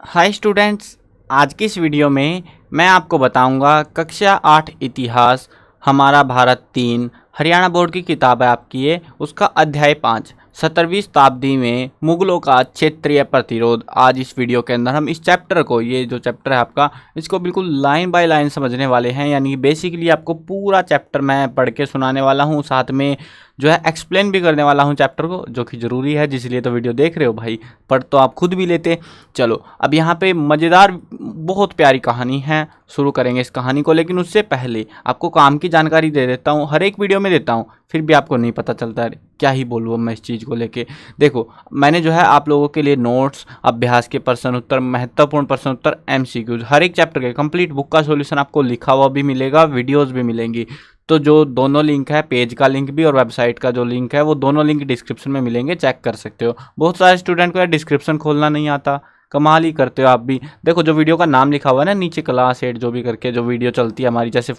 Hi students, आज की इस वीडियो में मैं आपको बताऊंगा कक्षा 8 इतिहास हमारा भारत 3 हरियाणा बोर्ड की किताब है आपकी ये, उसका अध्याय 5 17वीं शताब्दी में मुगलों का क्षेत्रीय प्रतिरोध। आज इस वीडियो के अंदर हम इस चैप्टर को, ये जो चैप्टर है आपका, इसको बिल्कुल लाइन बाय लाइन समझने वाले हैं। यानी बेसिकली आपको पूरा चैप्टर मैं पढ़ के सुनाने वाला हूँ, साथ में जो है एक्सप्लेन भी करने वाला हूँ चैप्टर को, जो कि ज़रूरी है, जिसलिए तो वीडियो देख रहे हो भाई। पढ़ तो आप खुद भी लेते। चलो अब यहाँ पे मज़ेदार बहुत प्यारी कहानी है, शुरू करेंगे इस कहानी को। लेकिन उससे पहले आपको काम की जानकारी दे देता हूँ, हर एक वीडियो में देता हूँ, फिर भी आपको नहीं पता चलता है क्या ही बोलूँ मैं इस चीज़ को लेके। देखो, मैंने जो है आप लोगों के लिए नोट्स, अभ्यास के प्रश्न उत्तर, महत्वपूर्ण प्रश्न उत्तर, एमसीक्यूज, हर एक चैप्टर के कंप्लीट बुक का सॉल्यूशन आपको लिखा हुआ भी मिलेगा, वीडियोस भी मिलेंगी। तो जो दोनों लिंक है, पेज का लिंक भी और वेबसाइट का जो लिंक है, वो दोनों लिंक डिस्क्रिप्शन में मिलेंगे, चेक कर सकते हो। बहुत सारे स्टूडेंट को यार डिस्क्रिप्शन खोलना नहीं आता, कमाल ही करते हो आप भी। देखो, जो वीडियो का नाम लिखा हुआ है ना नीचे, क्लास 8 जो भी करके जो वीडियो चलती है हमारी, जैसे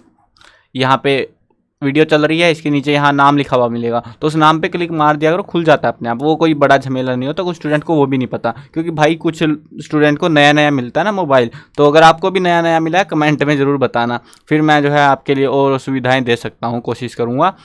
यहाँ पे वीडियो चल रही है, इसके नीचे यहाँ नाम लिखा हुआ मिलेगा, तो उस नाम पे क्लिक मार दिया करो, खुल जाता है अपने आप। वो कोई बड़ा झमेला नहीं होता, कुछ स्टूडेंट को वो भी नहीं पता, क्योंकि भाई कुछ स्टूडेंट को नया नया मिलता है ना मोबाइल। तो अगर आपको भी नया नया मिला है, कमेंट में ज़रूर बताना, फिर मैं जो है आपके लिए और सुविधाएं दे सकता हूँ, कोशिश करूँगा।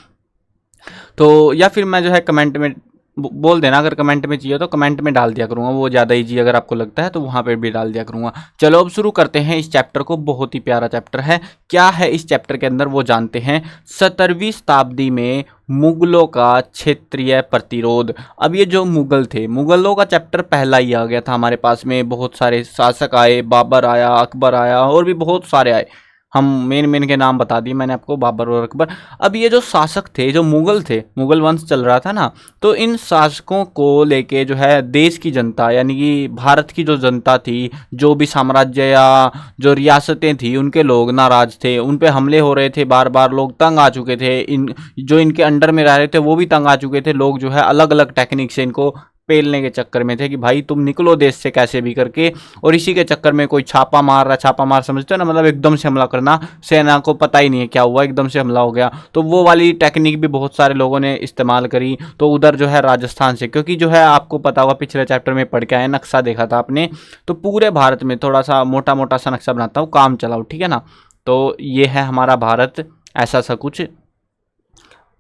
तो या फिर मैं जो है कमेंट में बोल देना, अगर कमेंट में चाहिए तो कमेंट में डाल दिया करूँगा, वो ज़्यादा ईजी अगर आपको लगता है तो वहाँ पे भी डाल दिया करूँगा। चलो अब शुरू करते हैं इस चैप्टर को, बहुत ही प्यारा चैप्टर है। क्या है इस चैप्टर के अंदर वो जानते हैं। 17वीं शताब्दी में मुगलों का क्षेत्रीय प्रतिरोध। अब ये जो मुगल थे, मुगलों का चैप्टर पहला ही आ गया था हमारे पास में। बहुत सारे शासक आए, बाबर आया, अकबर आया, और भी बहुत सारे आए। हम मेन के नाम बता दिए मैंने आपको, बाबर और अकबर। अब ये जो शासक थे, जो मुगल थे, मुगल वंश चल रहा था ना, तो इन शासकों को लेके जो है देश की जनता, यानी कि भारत की जो जनता थी, जो भी साम्राज्य या जो रियासतें थी, उनके लोग नाराज थे, उन पे हमले हो रहे थे, बार बार लोग तंग आ चुके थे। इन जो इनके अंडर में रह रहे थे वो भी तंग आ चुके थे। लोग जो है अलग अलग टेक्निक से इनको पेलने के चक्कर में थे कि भाई तुम निकलो देश से कैसे भी करके। और इसी के चक्कर में कोई छापा मार रहा, छापा मार समझते हो ना, मतलब एकदम से हमला करना, सेना को पता ही नहीं है क्या हुआ, एकदम से हमला हो गया। तो वो वाली टेक्निक भी बहुत सारे लोगों ने इस्तेमाल करी। तो उधर जो है राजस्थान से, क्योंकि जो है आपको पता होगा, पिछले चैप्टर में पढ़ के आए, नक्शा देखा था आपने, तो पूरे भारत में थोड़ा सा मोटा मोटा सा नक्शा बनाता हूँ, काम चलाओ, ठीक है ना। तो ये है हमारा भारत, ऐसा सा कुछ,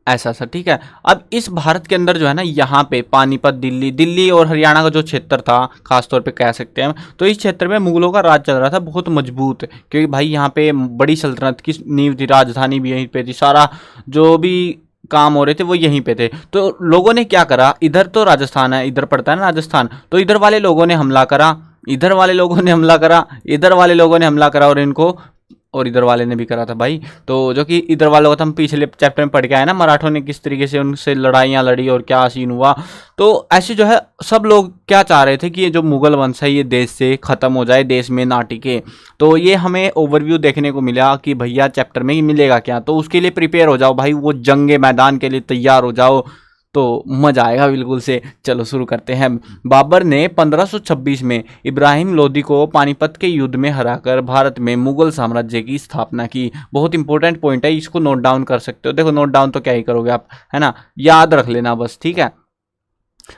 ऐसा सा, ठीक है। अब इस भारत के अंदर जो है ना, यहाँ पे पानीपत, दिल्ली और हरियाणा का जो क्षेत्र था, खासतौर पे कह सकते हैं, तो इस क्षेत्र में मुगलों का राज चल रहा था बहुत मजबूत, क्योंकि भाई यहाँ पे बड़ी सल्तनत की नींव थी, राजधानी भी यहीं पे थी, सारा जो भी काम हो रहे थे वो यहीं पे थे। तो लोगों ने क्या करा, इधर तो राजस्थान है, इधर पड़ता है ना राजस्थान, तो इधर वाले लोगों ने हमला करा, इधर वाले लोगों ने हमला करा, इधर वाले लोगों ने हमला करा, और इनको, और इधर वाले ने भी करा था भाई। तो जो कि इधर वालों को तो हम पिछले चैप्टर में पढ़ के आए ना, मराठों ने किस तरीके से उनसे लड़ाइयाँ लड़ी और क्या सीन हुआ। तो ऐसे जो है सब लोग क्या चाह रहे थे कि ये जो मुगल वंश है ये देश से ख़त्म हो जाए, देश में ना टिके। तो ये हमें ओवरव्यू देखने को मिला कि भैया चैप्टर में ये मिलेगा क्या, तो उसके लिए प्रिपेयर हो जाओ भाई, वो जंगे मैदान के लिए तैयार हो जाओ, तो मजा आएगा बिल्कुल से। चलो शुरू करते हैं। बाबर ने 1526 में इब्राहिम लोदी को पानीपत के युद्ध में हराकर भारत में मुगल साम्राज्य की स्थापना की। बहुत इंपॉर्टेंट पॉइंट है, इसको नोट डाउन कर सकते हो। देखो नोट डाउन तो क्या ही करोगे आप, है ना, याद रख लेना बस, ठीक है।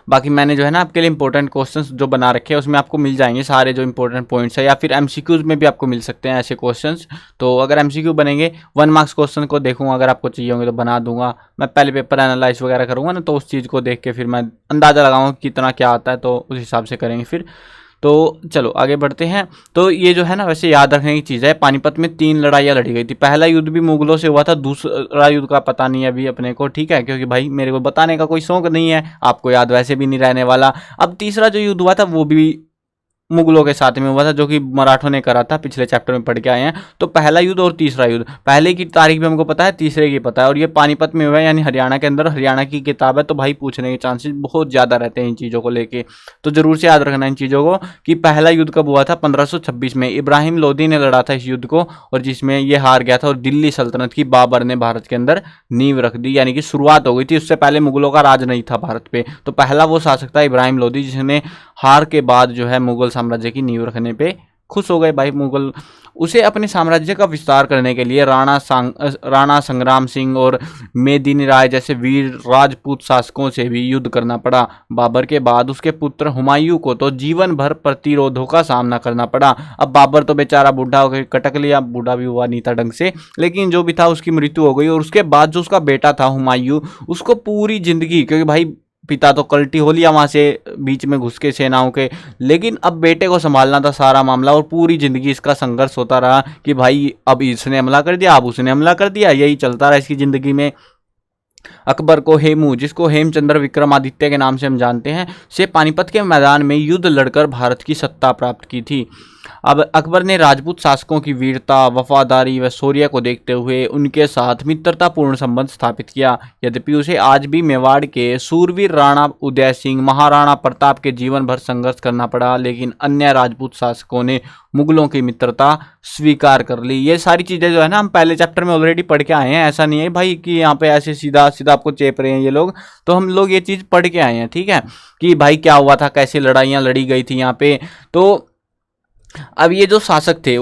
बाकी मैंने जो है ना आपके लिए इंपॉर्टेंट क्वेश्चंस जो बना रखे हैं, उसमें आपको मिल जाएंगे सारे जो इंपॉर्टेंट पॉइंट्स है, या फिर एमसीक्यूज में भी आपको मिल सकते हैं ऐसे क्वेश्चंस। तो अगर एमसीक्यू बनेंगे, 1 मार्क्स क्वेश्चन को देखूंगा, अगर आपको चाहिए होंगे तो बना दूंगा। मैं पहले पेपर एनालाइज वगैरह करूंगा ना, तो उस चीज़ को देख के फिर मैं अंदाज़ा लगाऊंगा कितना क्या आता है, तो उस हिसाब से करेंगे फिर। तो चलो आगे बढ़ते हैं। तो ये जो है ना, वैसे याद रखने की चीज़ है, पानीपत में 3 लड़ाइयाँ लड़ी गई थी। पहला युद्ध भी मुगलों से हुआ था, दूसरा युद्ध का पता नहीं है अभी अपने को, ठीक है, क्योंकि भाई मेरे को बताने का कोई शौक नहीं है, आपको याद वैसे भी नहीं रहने वाला। अब तीसरा जो युद्ध हुआ था वो भी मुगलों के साथ में हुआ था, जो कि मराठों ने करा था, पिछले चैप्टर में पढ़ के आए हैं। तो पहला युद्ध और तीसरा युद्ध, पहले की तारीख भी हमको पता है, तीसरे की पता है, और ये पानीपत में हुआ है, यानी हरियाणा के अंदर, हरियाणा की किताब है, तो भाई पूछने के चांसेस बहुत ज़्यादा रहते हैं इन चीज़ों को लेके। तो जरूर से याद रखना इन चीज़ों को कि पहला युद्ध कब हुआ था, 1526 में इब्राहिम लोदी ने लड़ा था इस युद्ध को, और जिसमें ये हार गया था, और दिल्ली सल्तनत की बाबर ने भारत के अंदर नींव रख दी, यानी कि शुरुआत हो गई थी। उससे पहले मुगलों का राज नहीं था भारत पे। तो पहला वो शासक था इब्राहिम लोदी, जिसने हार के बाद जो है मुगल साम्राज्य की नींव रखने पे खुश हो गए भाई मुगल। उसे अपने साम्राज्य का विस्तार करने के लिए राणा संग्राम सिंह और मेदिनी राय जैसे वीर राजपूत शासकों से भी युद्ध करना पड़ा। बाबर के बाद उसके पुत्र हुमायूं को तो जीवन भर प्रतिरोधों का सामना करना पड़ा। अब बाबर तो बेचारा बूढ़ा हो गया, कटक लिया, बूढ़ा भी हुआ नहीं था ढंग से, लेकिन जो भी था उसकी मृत्यु हो गई। और उसके बाद जो उसका बेटा था हुमायूं, उसको पूरी जिंदगी, क्योंकि भाई पिता तो कल्टी हो लिया वहां से बीच में घुस के सेनाओं के, लेकिन अब बेटे को संभालना था सारा मामला। और पूरी जिंदगी इसका संघर्ष होता रहा कि भाई अब इसने हमला कर दिया, अब उसने हमला कर दिया, यही चलता रहा इसकी जिंदगी में। अकबर को हेमू, जिसको हेमचंद्र विक्रमादित्य के नाम से हम जानते हैं, से पानीपत के मैदान में युद्ध लड़कर भारत की सत्ता प्राप्त की थी। अब अकबर ने राजपूत शासकों की वीरता, वफादारी व शौर्य को देखते हुए उनके साथ मित्रतापूर्ण संबंध स्थापित किया। यद्यपि उसे आज भी मेवाड़ के सूरवीर राणा उदय सिंह, महाराणा प्रताप के जीवन भर संघर्ष करना पड़ा, लेकिन अन्य राजपूत शासकों ने मुगलों की मित्रता स्वीकार कर ली। ये सारी चीज़ें जो है ना, हम पहले चैप्टर में ऑलरेडी पढ़ के आए हैं, ऐसा नहीं है भाई कि यहाँ पे ऐसे सीधा सीधा आपको चेप रहे हैं ये लोग, तो हम लोग ये चीज़ पढ़ के आए हैं, ठीक है, कि भाई क्या हुआ था, कैसे लड़ाइयाँ लड़ी गई थी यहाँ पे। तो अब ये जो शासक थे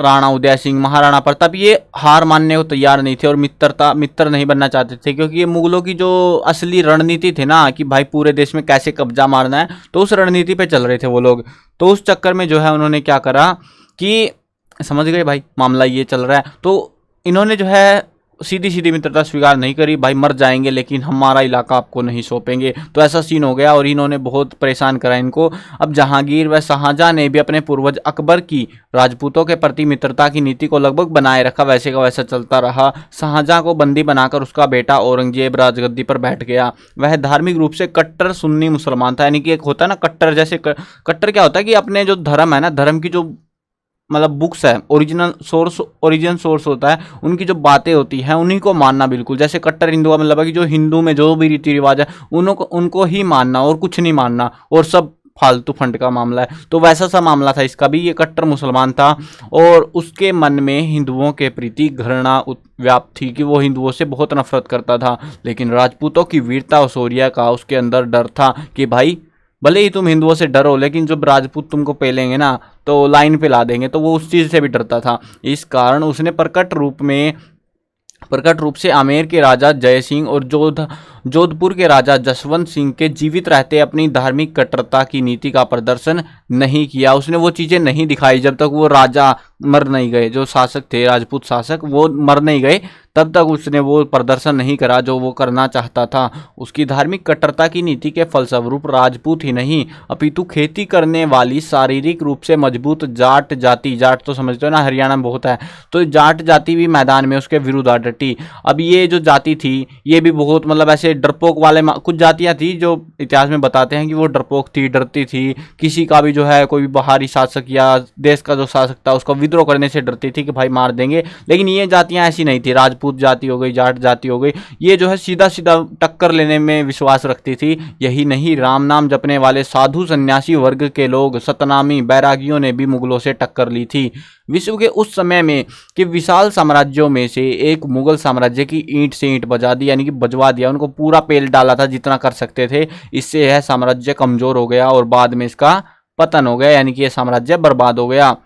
राणा उदय सिंह, महाराणा प्रताप, ये हार मानने को तैयार नहीं थे और मित्र नहीं बनना चाहते थे, क्योंकि ये मुगलों की जो असली रणनीति थी ना कि भाई पूरे देश में कैसे कब्जा मारना है, तो उस रणनीति पे चल रहे थे वो लोग। तो उस चक्कर में जो है उन्होंने क्या करा कि समझ गए भाई मामला ये चल रहा है, तो इन्होंने जो है सीधी सीधी मित्रता स्वीकार नहीं करी, भाई मर जाएंगे लेकिन हमारा इलाका आपको नहीं सौंपेंगे। तो ऐसा सीन हो गया और इन्होंने बहुत परेशान करा इनको। अब जहांगीर व शाहजहां ने भी अपने पूर्वज अकबर की राजपूतों के प्रति मित्रता की नीति को लगभग बनाए रखा, वैसे का वैसा चलता रहा। शाहजहां को बंदी बनाकर उसका बेटा औरंगजेब राजगद्दी पर बैठ गया। वह धार्मिक रूप से कट्टर सुन्नी मुसलमान था, यानी कि एक होता है ना कट्टर, जैसे कट्टर क्या होता है कि अपने जो धर्म है ना, धर्म की जो मतलब बुक्स है, ओरिजिन सोर्स होता है, उनकी जो बातें होती हैं उन्हीं को मानना बिल्कुल। जैसे कट्टर हिंदू का मतलब है कि जो हिंदू में जो भी रीति रिवाज है उनको ही मानना और कुछ नहीं मानना, और सब फालतू फंड का मामला है। तो वैसा सा मामला था इसका भी। ये कट्टर मुसलमान था और उसके मन में हिंदुओं के प्रति घृणा व्याप्त थी कि वो हिंदुओं से बहुत नफरत करता था। लेकिन राजपूतों की वीरता और शौर्य का उसके अंदर डर था कि भाई भले ही तुम हिंदुओं से डरो, लेकिन जब राजपूत तुमको पेलेंगे ना तो लाइन पे ला देंगे, तो वो उस चीज़ से भी डरता था। इस कारण उसने प्रकट रूप से आमेर के राजा जय सिंह और जोधपुर के राजा जसवंत सिंह के जीवित रहते अपनी धार्मिक कट्टरता की नीति का प्रदर्शन नहीं किया। उसने वो चीज़ें नहीं दिखाई जब तक वो राजा मर नहीं गए, जो शासक थे राजपूत शासक वो मर नहीं गए, तब तक उसने वो प्रदर्शन नहीं करा जो वो करना चाहता था। उसकी धार्मिक कट्टरता की नीति के फलस्वरूप राजपूत ही नहीं अपितु खेती करने वाली शारीरिक रूप से मजबूत जाट जाति, जाट तो समझते हो ना हरियाणा में बहुत है, तो जाट जाति भी मैदान में उसके विरुद्ध आ डटी। अब ये जो जाति थी ये भी बहुत मतलब ऐसे डरपोक वाले, कुछ जातियां थी जो इतिहास में बताते हैं कि वो डरपोक थी, डरती थी, किसी का भी जो है कोई भी बाहरी शासक या देश का जो शासक था उसका विद्रोह करने से डरती थी कि भाई मार देंगे। लेकिन ये जातियां ऐसी नहीं थी, राजपूत जाति हो गई, जाट जाति हो गई, ये जो है सीधा सीधा टक्कर लेने में विश्वास रखती थी। यही नहीं, राम नाम जपने वाले साधु सन्यासी वर्ग के लोग, सतनामी बैरागियों ने भी मुगलों से टक्कर ली थी। विश्व के उस समय में कि विशाल साम्राज्यों में से एक मुगल साम्राज्य की ईंट से ईंट बजा दी, यानी कि बजवा दिया, उनको पूरा पेल डाला था जितना कर सकते थे। इससे यह साम्राज्य कमजोर हो गया और बाद में इसका पतन हो गया, यानी कि यह साम्राज्य बर्बाद हो गया।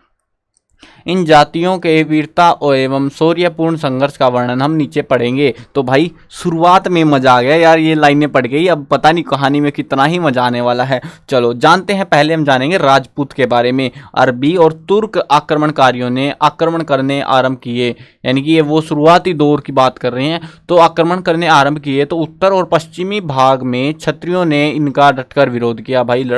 इन जातियों के वीरता एवं शौर्यपूर्ण संघर्ष का वर्णन हम नीचे पढ़ेंगे। तो भाई शुरुआत में मजा आ गया यार, ये लाइनें पढ़ गई, अब पता नहीं कहानी में कितना ही मजा आने वाला है। चलो जानते हैं, पहले हम जानेंगे राजपूत के बारे में। अरबी और तुर्क आक्रमणकारियों ने आक्रमण करने आरंभ किए, यानी कि ये वो शुरुआती दौर की बात कर रहे हैं। तो आक्रमण करने आरंभ किए तो उत्तर और पश्चिमी भाग में क्षत्रियों ने इनका डटकर विरोध किया। भाई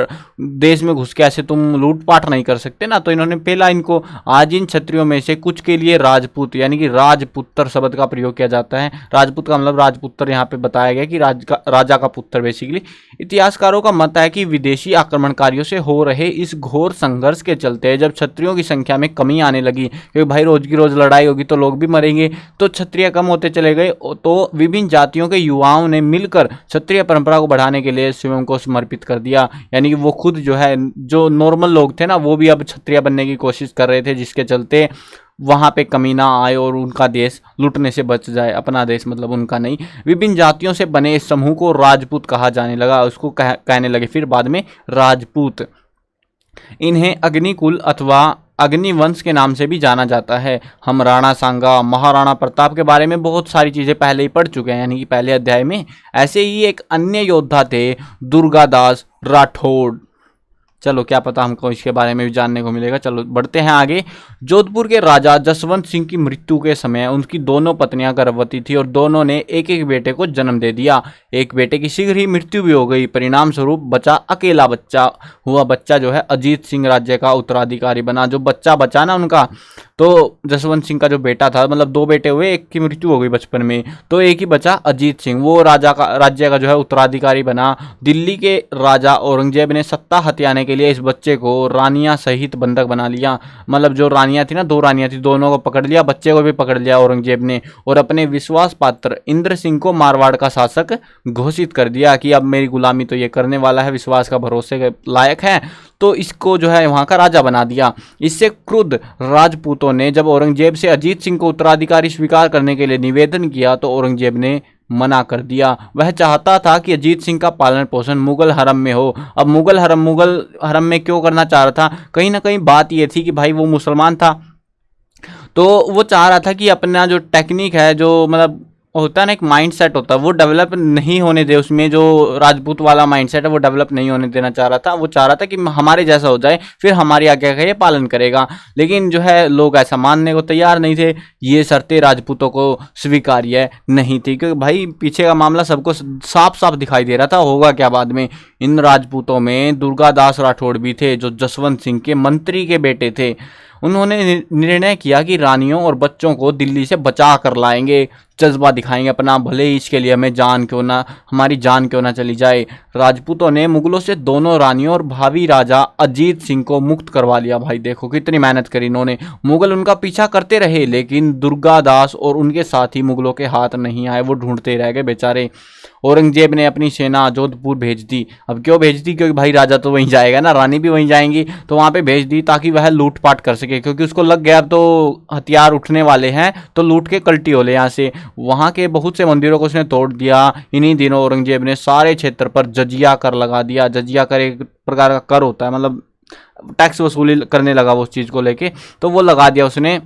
देश में घुस के ऐसे तुम लूटपाट नहीं कर सकते ना, तो इन्होंने पहला इनको, आज इन क्षत्रियों में से कुछ के लिए राजपूत यानी कि राजपुत्र शब्द का प्रयोग किया जाता है। राजपूत का मतलब राजपुत्र यहाँ पे बताया गया कि राजा का पुत्र बेसिकली। इतिहासकारों का मत है कि विदेशी आक्रमणकारियों से हो रहे इस घोर संघर्ष के चलते जब क्षत्रियों की संख्या में कमी आने लगी, क्योंकि भाई रोज की रोज लड़ाई होगी तो लोग भी मरेंगे, तो क्षत्रिय कम होते चले गए। तो विभिन्न जातियों के युवाओं ने मिलकर क्षत्रिय परंपरा को बढ़ाने के लिए स्वयं को समर्पित कर दिया, यानी कि वो खुद जो है, जो नॉर्मल लोग थे ना, वो भी अब क्षत्रिय बनने की कोशिश कर रहे थे, जिसके चलते वहाँ पे कमी ना आए और उनका देश लूटने से बच जाए। अपना देश मतलब उनका नहीं। विभिन्न जातियों से बने इस समूह को राजपूत कहा जाने लगा, उसको कहने लगे फिर बाद में राजपूत। इन्हें अग्निकुल अथवा अग्निवंश के नाम से भी जाना जाता है। हम राणा सांगा, महाराणा प्रताप के बारे में बहुत सारी चीज़ें पहले ही पढ़ चुके हैं, यानी कि पहले अध्याय में। ऐसे ही एक अन्य योद्धा थे दुर्गादास राठौड़। चलो क्या पता हमको इसके बारे में भी जानने को मिलेगा। चलो बढ़ते हैं आगे। जोधपुर के राजा जसवंत सिंह की मृत्यु के समय उनकी दोनों पत्नियां गर्भवती थी और दोनों ने एक एक बेटे को जन्म दे दिया। एक बेटे की शीघ्र ही मृत्यु भी हो गई। परिणाम स्वरूप बचा अकेला बच्चा। हुआ बच्चा जो है अजीत सिंह राज्य का उत्तराधिकारी बना। जो बच्चा बचा ना उनका, तो जसवंत सिंह का जो बेटा था, मतलब दो बेटे हुए, एक की मृत्यु हो गई बचपन में, तो एक ही बचा अजीत सिंह, वो राज्य का जो है उत्तराधिकारी बना। दिल्ली के राजा औरंगजेब ने सत्ता हथियाने के लिए इस बच्चे को रानियां सहित बंधक बना लिया। मतलब जो रानियां थी ना, दो रानियां थी, दोनों को पकड़ लिया, बच्चे को भी पकड़ लिया औरंगजेब ने, और अपने विश्वास पात्र इंद्र सिंह को मारवाड़ का शासक घोषित कर दिया कि अब मेरी गुलामी तो ये करने वाला है, विश्वास का भरोसे के लायक है, तो इसको जो है वहां का राजा बना दिया। इससे क्रुद्ध राजपूतों ने जब औरंगजेब से अजीत सिंह को उत्तराधिकारी स्वीकार करने के लिए निवेदन किया तो औरंगजेब ने मना कर दिया। वह चाहता था कि अजीत सिंह का पालन पोषण मुगल हरम में हो। अब मुगल हरम में क्यों करना चाह रहा था? कहीं ना कहीं बात यह थी कि भाई वो मुसलमान था, तो वो चाह रहा था कि अपना जो टेक्निक है, जो मतलब होता है ना, एक माइंड सेट होता है, वो डेवलप नहीं होने दे। उसमें जो राजपूत वाला माइंड सेट है वो डेवलप नहीं होने देना चाह रहा था। वो चाह रहा था कि हमारे जैसा हो जाए, फिर हमारी आज्ञा का ये पालन करेगा। लेकिन जो है लोग ऐसा मानने को तैयार नहीं थे। ये शर्तें राजपूतों को स्वीकार्य नहीं थी, क्योंकि भाई पीछे का मामला सबको साफ साफ दिखाई दे रहा था होगा क्या बाद में। इन राजपूतों में दुर्गादास राठौड़ भी थे, जो जसवंत सिंह के मंत्री के बेटे थे। उन्होंने निर्णय किया कि रानियों और बच्चों को दिल्ली से बचा कर लाएंगे, जज्बा दिखाएंगे अपना, भले ही इसके लिए हमारी जान क्यों ना चली जाए। राजपूतों ने मुगलों से दोनों रानियों और भावी राजा अजीत सिंह को मुक्त करवा लिया। भाई देखो कितनी मेहनत करी इन्होंने। मुगल उनका पीछा करते रहे, लेकिन दुर्गादास और उनके साथी मुगलों के हाथ नहीं आए, वो ढूंढते रह गए बेचारे। औरंगजेब ने अपनी सेना जोधपुर भेज दी। अब क्यों भेज दी? क्योंकि भाई राजा तो वहीं जाएगा ना, रानी भी वहीं जाएंगी, तो वहां पे भेज दी ताकि वह लूटपाट कर सके, क्योंकि उसको लग गया अब तो हथियार उठने वाले हैं, तो लूट के कल्टी हो ले यहाँ से। वहां के बहुत से मंदिरों को उसने तोड़ दिया। इन्हीं दिनों औरंगजेब ने सारे क्षेत्र पर जजिया कर लगा दिया। जजिया कर एक प्रकार का कर होता है, मतलब टैक्स वसूली करने लगा वो उस चीज को लेके, तो वो लगा दिया उसने।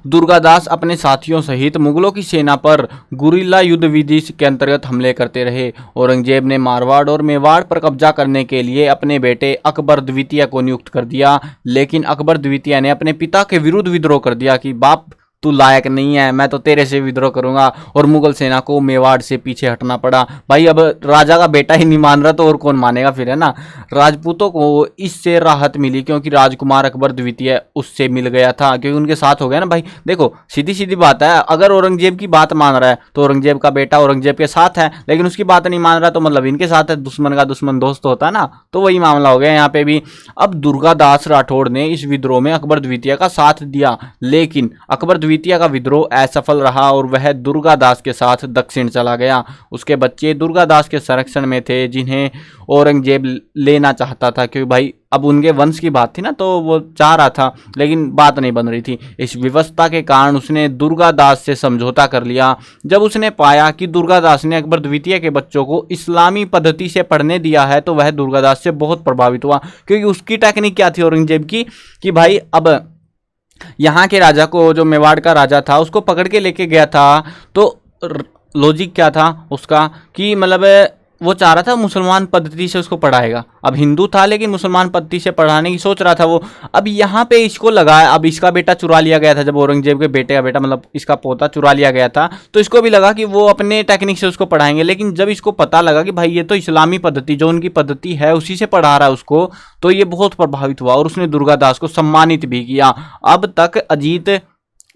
दुर्गादास अपने साथियों सहित मुगलों की सेना पर गुरिल्ला युद्ध विधि के अंतर्गत हमले करते रहे। औरंगजेब ने मारवाड़ और मेवाड़ पर कब्जा करने के लिए अपने बेटे अकबर द्वितीय को नियुक्त कर दिया, लेकिन अकबर द्वितीय ने अपने पिता के विरुद्ध विद्रोह कर दिया कि बाप तू लायक नहीं है, मैं तो तेरे से विद्रोह करूंगा, और मुगल सेना को मेवाड़ से पीछे हटना पड़ा। भाई अब राजा का बेटा ही नहीं मान रहा तो और कौन मानेगा फिर, है ना। राजपूतों को इससे राहत मिली क्योंकि राजकुमार अकबर द्वितीय उससे मिल गया था, क्योंकि उनके साथ हो गया ना। भाई देखो सीधी सीधी बात है, अगर औरंगजेब की बात मान रहा है तो औरंगजेब का बेटा औरंगजेब के साथ है, लेकिन उसकी बात नहीं मान रहा तो मतलब इनके साथ है। दुश्मन का दुश्मन दोस्त होता है ना, तो वही मामला हो गया यहाँ पे भी। अब दुर्गादास राठौड़ ने इस विद्रोह में अकबर द्वितीय का साथ दिया, लेकिन अकबर द्वितीय का विद्रोह असफल रहा और वह दुर्गादास के साथ दक्षिण चला गया। उसके बच्चे दुर्गादास के संरक्षण में थे, जिन्हें औरंगजेब लेना चाहता था, क्योंकि भाई अब उनके वंश की बात थी ना, तो वो चाह रहा था, लेकिन बात नहीं बन रही थी। इस विवशता के कारण उसने दुर्गादास से समझौता कर लिया। जब उसने पाया कि दुर्गादास ने अकबर द्वितीय के बच्चों को इस्लामी पद्धति से पढ़ने दिया है, तो वह दुर्गादास से बहुत प्रभावित हुआ, क्योंकि उसकी टेक्निक क्या थी औरंगजेब की, कि भाई अब यहाँ के राजा को, जो मेवाड़ का राजा था, उसको पकड़ के लेके गया था, तो लॉजिक क्या था उसका कि मतलब वो चाह रहा था मुसलमान पद्धति से उसको पढ़ाएगा। अब हिंदू था लेकिन मुसलमान पद्धति से पढ़ाने की सोच रहा था वो। अब यहाँ पे इसको लगा, अब इसका बेटा चुरा लिया गया था, जब औरंगजेब के बेटे का बेटा मतलब इसका पोता चुरा लिया गया था, तो इसको भी लगा कि वो अपने टेक्निक से उसको पढ़ाएंगे। लेकिन जब इसको पता लगा कि भाई ये तो इस्लामी पद्धति, जो उनकी पद्धति है उसी से पढ़ा रहा है उसको, तो ये बहुत प्रभावित हुआ और उसने दुर्गादास को सम्मानित भी किया। अब तक अजीत,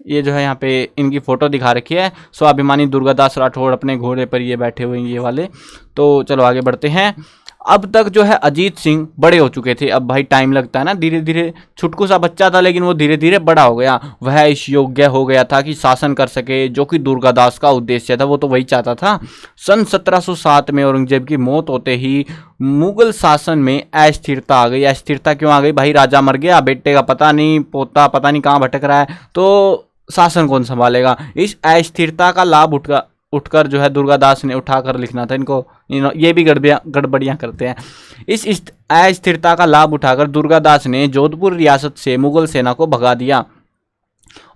ये जो है यहाँ पे इनकी फोटो दिखा रखी है, स्वाभिमानी दुर्गादास राठौड़ अपने घोड़े पर ये बैठे हुए हैं ये वाले। तो चलो आगे बढ़ते हैं। अब तक जो है अजीत सिंह बड़े हो चुके थे। अब भाई टाइम लगता है ना, धीरे धीरे, छुटकू सा बच्चा था लेकिन वो धीरे धीरे बड़ा हो गया। वह इस योग्य हो गया था कि शासन कर सके, जो कि दुर्गादास का उद्देश्य था, वो तो वही चाहता था। सन 1707 में औरंगजेब की मौत होते ही मुगल शासन में अस्थिरता आ गई। अस्थिरता क्यों आ गई? भाई राजा मर गया, बेटे का पता नहीं, पोता पता नहीं कहाँ भटक रहा है, तो शासन कौन संभालेगा? इस अस्थिरता का लाभ उठकर जो है दुर्गादास ने उठाकर लिखना था इनको, ये भी गड़बड़ियाँ करते हैं। इस अस्थिरता का लाभ उठाकर दुर्गादास ने जोधपुर रियासत से मुगल सेना को भगा दिया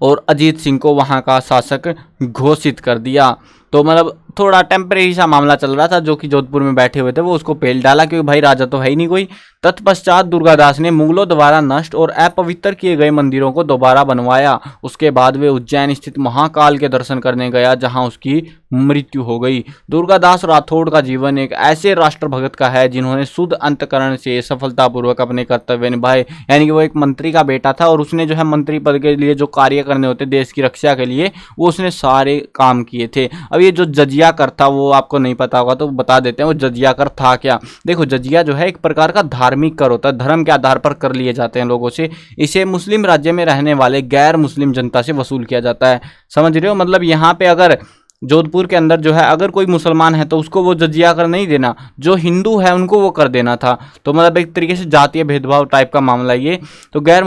और अजीत सिंह को वहां का शासक घोषित कर दिया। तो मतलब थोड़ा टेम्परेरी सा मामला चल रहा था, जो कि जोधपुर में बैठे हुए थे वो उसको पेल डाला, क्योंकि भाई राजा तो है ही नहीं कोई। तत्पश्चात दुर्गादास ने मुगलों द्वारा नष्ट और अपवित्र किए गए मंदिरों को दोबारा बनवाया। उसके बाद वे उज्जैन स्थित महाकाल के दर्शन करने गया, जहां उसकी मृत्यु हो गई। दुर्गादास राठौड़ का जीवन एक ऐसे राष्ट्रभगत का है जिन्होंने शुद्ध अंतकरण से सफलतापूर्वक अपने कर्तव्य निभाए। यानी कि वो एक मंत्री का बेटा था और उसने जो है मंत्री पद के लिए जो कार्य करने होते देश की रक्षा के लिए, वो उसने सारे काम किए थे। अब ये जो जजिया कर था वो आपको नहीं पता होगा तो बता देते हैं, वो जजिया कर था क्या। देखो जजिया जो है एक प्रकार का धार्मिक कर होता है, धर्म के आधार पर कर लिए जाते हैं लोगों से। इसे मुस्लिम राज्य में रहने वाले गैर मुस्लिम जनता से वसूल किया जाता है। समझ रहे हो, मतलब यहाँ पे अगर जोधपुर के अंदर जो है अगर कोई मुसलमान है तो उसको वो जजिया कर नहीं देना, जो हिंदू है उनको वो कर देना था। तो मतलब एक तरीके से जातीय भेदभाव टाइप का मामला ये। तो गैर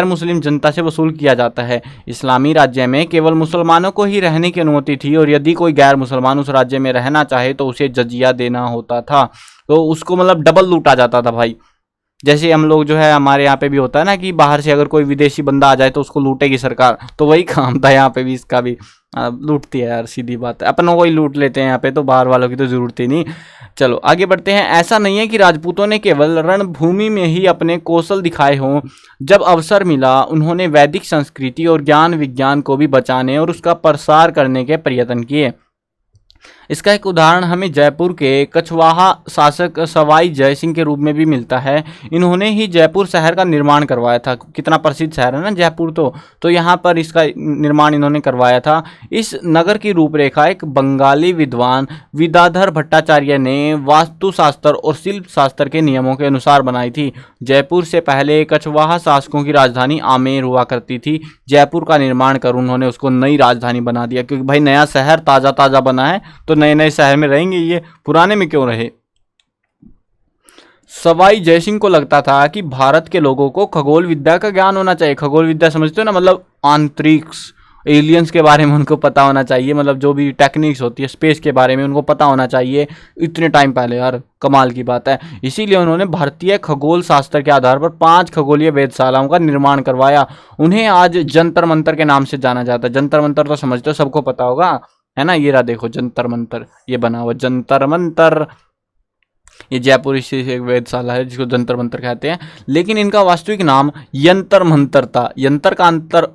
मुस्लिम जनता से वसूल किया जाता है। इस्लामी राज्य में केवल मुसलमानों को ही रहने की अनुमति थी और यदि कोई गैर मुसलमान उस राज्य में रहना चाहे तो उसे जजिया देना होता था। तो उसको मतलब डबल लूटा जाता था भाई। जैसे हम लोग जो है हमारे यहाँ पे भी होता है ना कि बाहर से अगर कोई विदेशी बंदा आ जाए तो उसको लूटेगी सरकार, तो वही काम था यहाँ पे भी, इसका भी लूटती है यार, सीधी बात है। अपनों को ही लूट लेते हैं यहाँ पे, तो बाहर वालों की तो जरूरत ही नहीं। चलो आगे बढ़ते हैं। ऐसा नहीं है कि राजपूतों ने केवल रणभूमि में ही अपने कौशल दिखाए हों। जब अवसर मिला उन्होंने वैदिक संस्कृति और ज्ञान विज्ञान को भी बचाने और उसका प्रसार करने के प्रयत्न किए। इसका एक उदाहरण हमें जयपुर के कछवाहा शासक सवाई जय सिंह के रूप में भी मिलता है। इन्होंने ही जयपुर शहर का निर्माण करवाया था। कितना प्रसिद्ध शहर है ना जयपुर, तो यहाँ पर इसका निर्माण इन्होंने करवाया था। इस नगर की रूपरेखा एक बंगाली विद्वान विद्याधर भट्टाचार्य ने वास्तुशास्त्र और शिल्प शास्त्र के नियमों के अनुसार बनाई थी। जयपुर से पहले कछवाहा शासकों की राजधानी आमेर हुआ करती थी। जयपुर का निर्माण कर उन्होंने उसको नई राजधानी बना दिया, क्योंकि भाई नया शहर ताज़ा ताज़ा बना है तो नए नए शहर में रहेंगे, ये पुराने में क्यों रहे। सवाई जयसिंह को लगता था कि भारत के लोगों को खगोल विद्या का ज्ञान होना चाहिए। खगोल विद्या समझते हो ना, मतलब अंतरिक्ष, एलियंस के बारे में उनको पता होना चाहिए, मतलब जो भी टेक्निक्स होती है स्पेस के बारे में उनको पता होना चाहिए। इतने टाइम पहले यार, कमाल की बात है। इसीलिए उन्होंने भारतीय खगोल शास्त्र के आधार पर 5 खगोलीय वेधशालाओं का निर्माण करवाया। उन्हें आज जंतर मंतर के नाम से जाना जाता है। जंतर मंतर तो समझते हो, सबको पता होगा है ना। ये रहा देखो जंतर मंतर, ये बना हुआ जंतर मंतर, ये जयपुर स्थित एक वेधशाला है जिसको जंतर मंतर कहते हैं। लेकिन इनका वास्तविक नाम यंतर मंतर था। यंत्र का अंतर,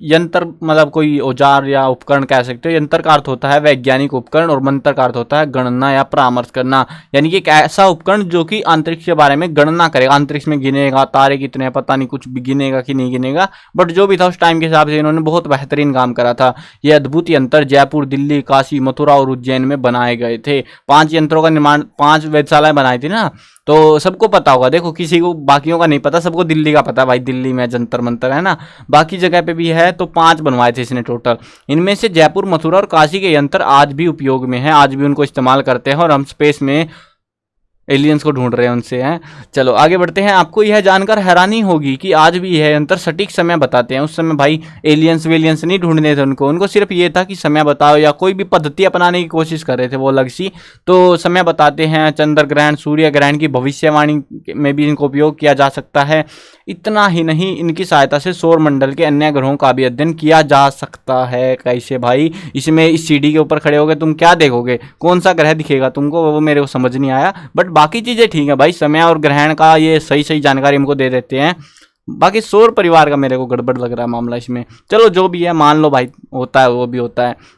यंत्र मतलब कोई औजार या उपकरण कह सकते हो। यंत्र का अर्थ होता है वैज्ञानिक उपकरण और मंत्र का अर्थ होता है गणना या परामर्श करना। यानी कि एक ऐसा उपकरण जो कि अंतरिक्ष के बारे में गणना करेगा, अंतरिक्ष में गिनेगा, तारे कितने हैं पता नहीं, कुछ भी गिनेगा कि नहीं गिनेगा, बट जो भी था उस टाइम के हिसाब से इन्होंने बहुत बेहतरीन काम करा था। ये अद्भुत यंत्र जयपुर, दिल्ली, काशी, मथुरा और उज्जैन में बनाए गए थे। 5 यंत्रों का निर्माण, 5 वेधशालाएं बनाई थी ना, तो सबको पता होगा। देखो किसी को बाकियों का नहीं पता, सबको दिल्ली का पता है भाई, दिल्ली में जंतर मंतर है ना, बाकी जगह पे भी है। तो 5 बनवाए थे इसने टोटल। इनमें से जयपुर, मथुरा और काशी के यंत्र आज भी उपयोग में हैं, आज भी उनको इस्तेमाल करते हैं और हम स्पेस में एलियंस को ढूंढ रहे हैं उनसे हैं। चलो आगे बढ़ते हैं। आपको यह जानकर हैरानी होगी कि आज भी यह यंत्र सटीक समय बताते हैं। उस समय भाई एलियंस वेलियंस नहीं ढूंढने थे उनको सिर्फ ये था कि समय बताओ, या कोई भी पद्धति अपनाने की कोशिश कर रहे थे वो अलग सी, तो समय बताते हैं। चंद्र ग्रहण, सूर्य ग्रहण की भविष्यवाणी में भी इनको उपयोग किया जा सकता है। इतना ही नहीं, इनकी सहायता से सौर मंडल के अन्य ग्रहों का भी अध्ययन किया जा सकता है। कैसे भाई, इसमें इस सीढ़ी के ऊपर खड़े होगे तुम क्या देखोगे, कौन सा ग्रह दिखेगा तुमको, वो मेरे को समझ नहीं आया, बट बाकी चीज़ें ठीक है भाई। समय और ग्रहण का ये सही सही जानकारी हमको दे देते हैं। बाकी सौर परिवार का मेरे को गड़बड़ लग रहा है मामला इसमें। चलो जो भी है मान लो भाई, होता है वो भी होता है।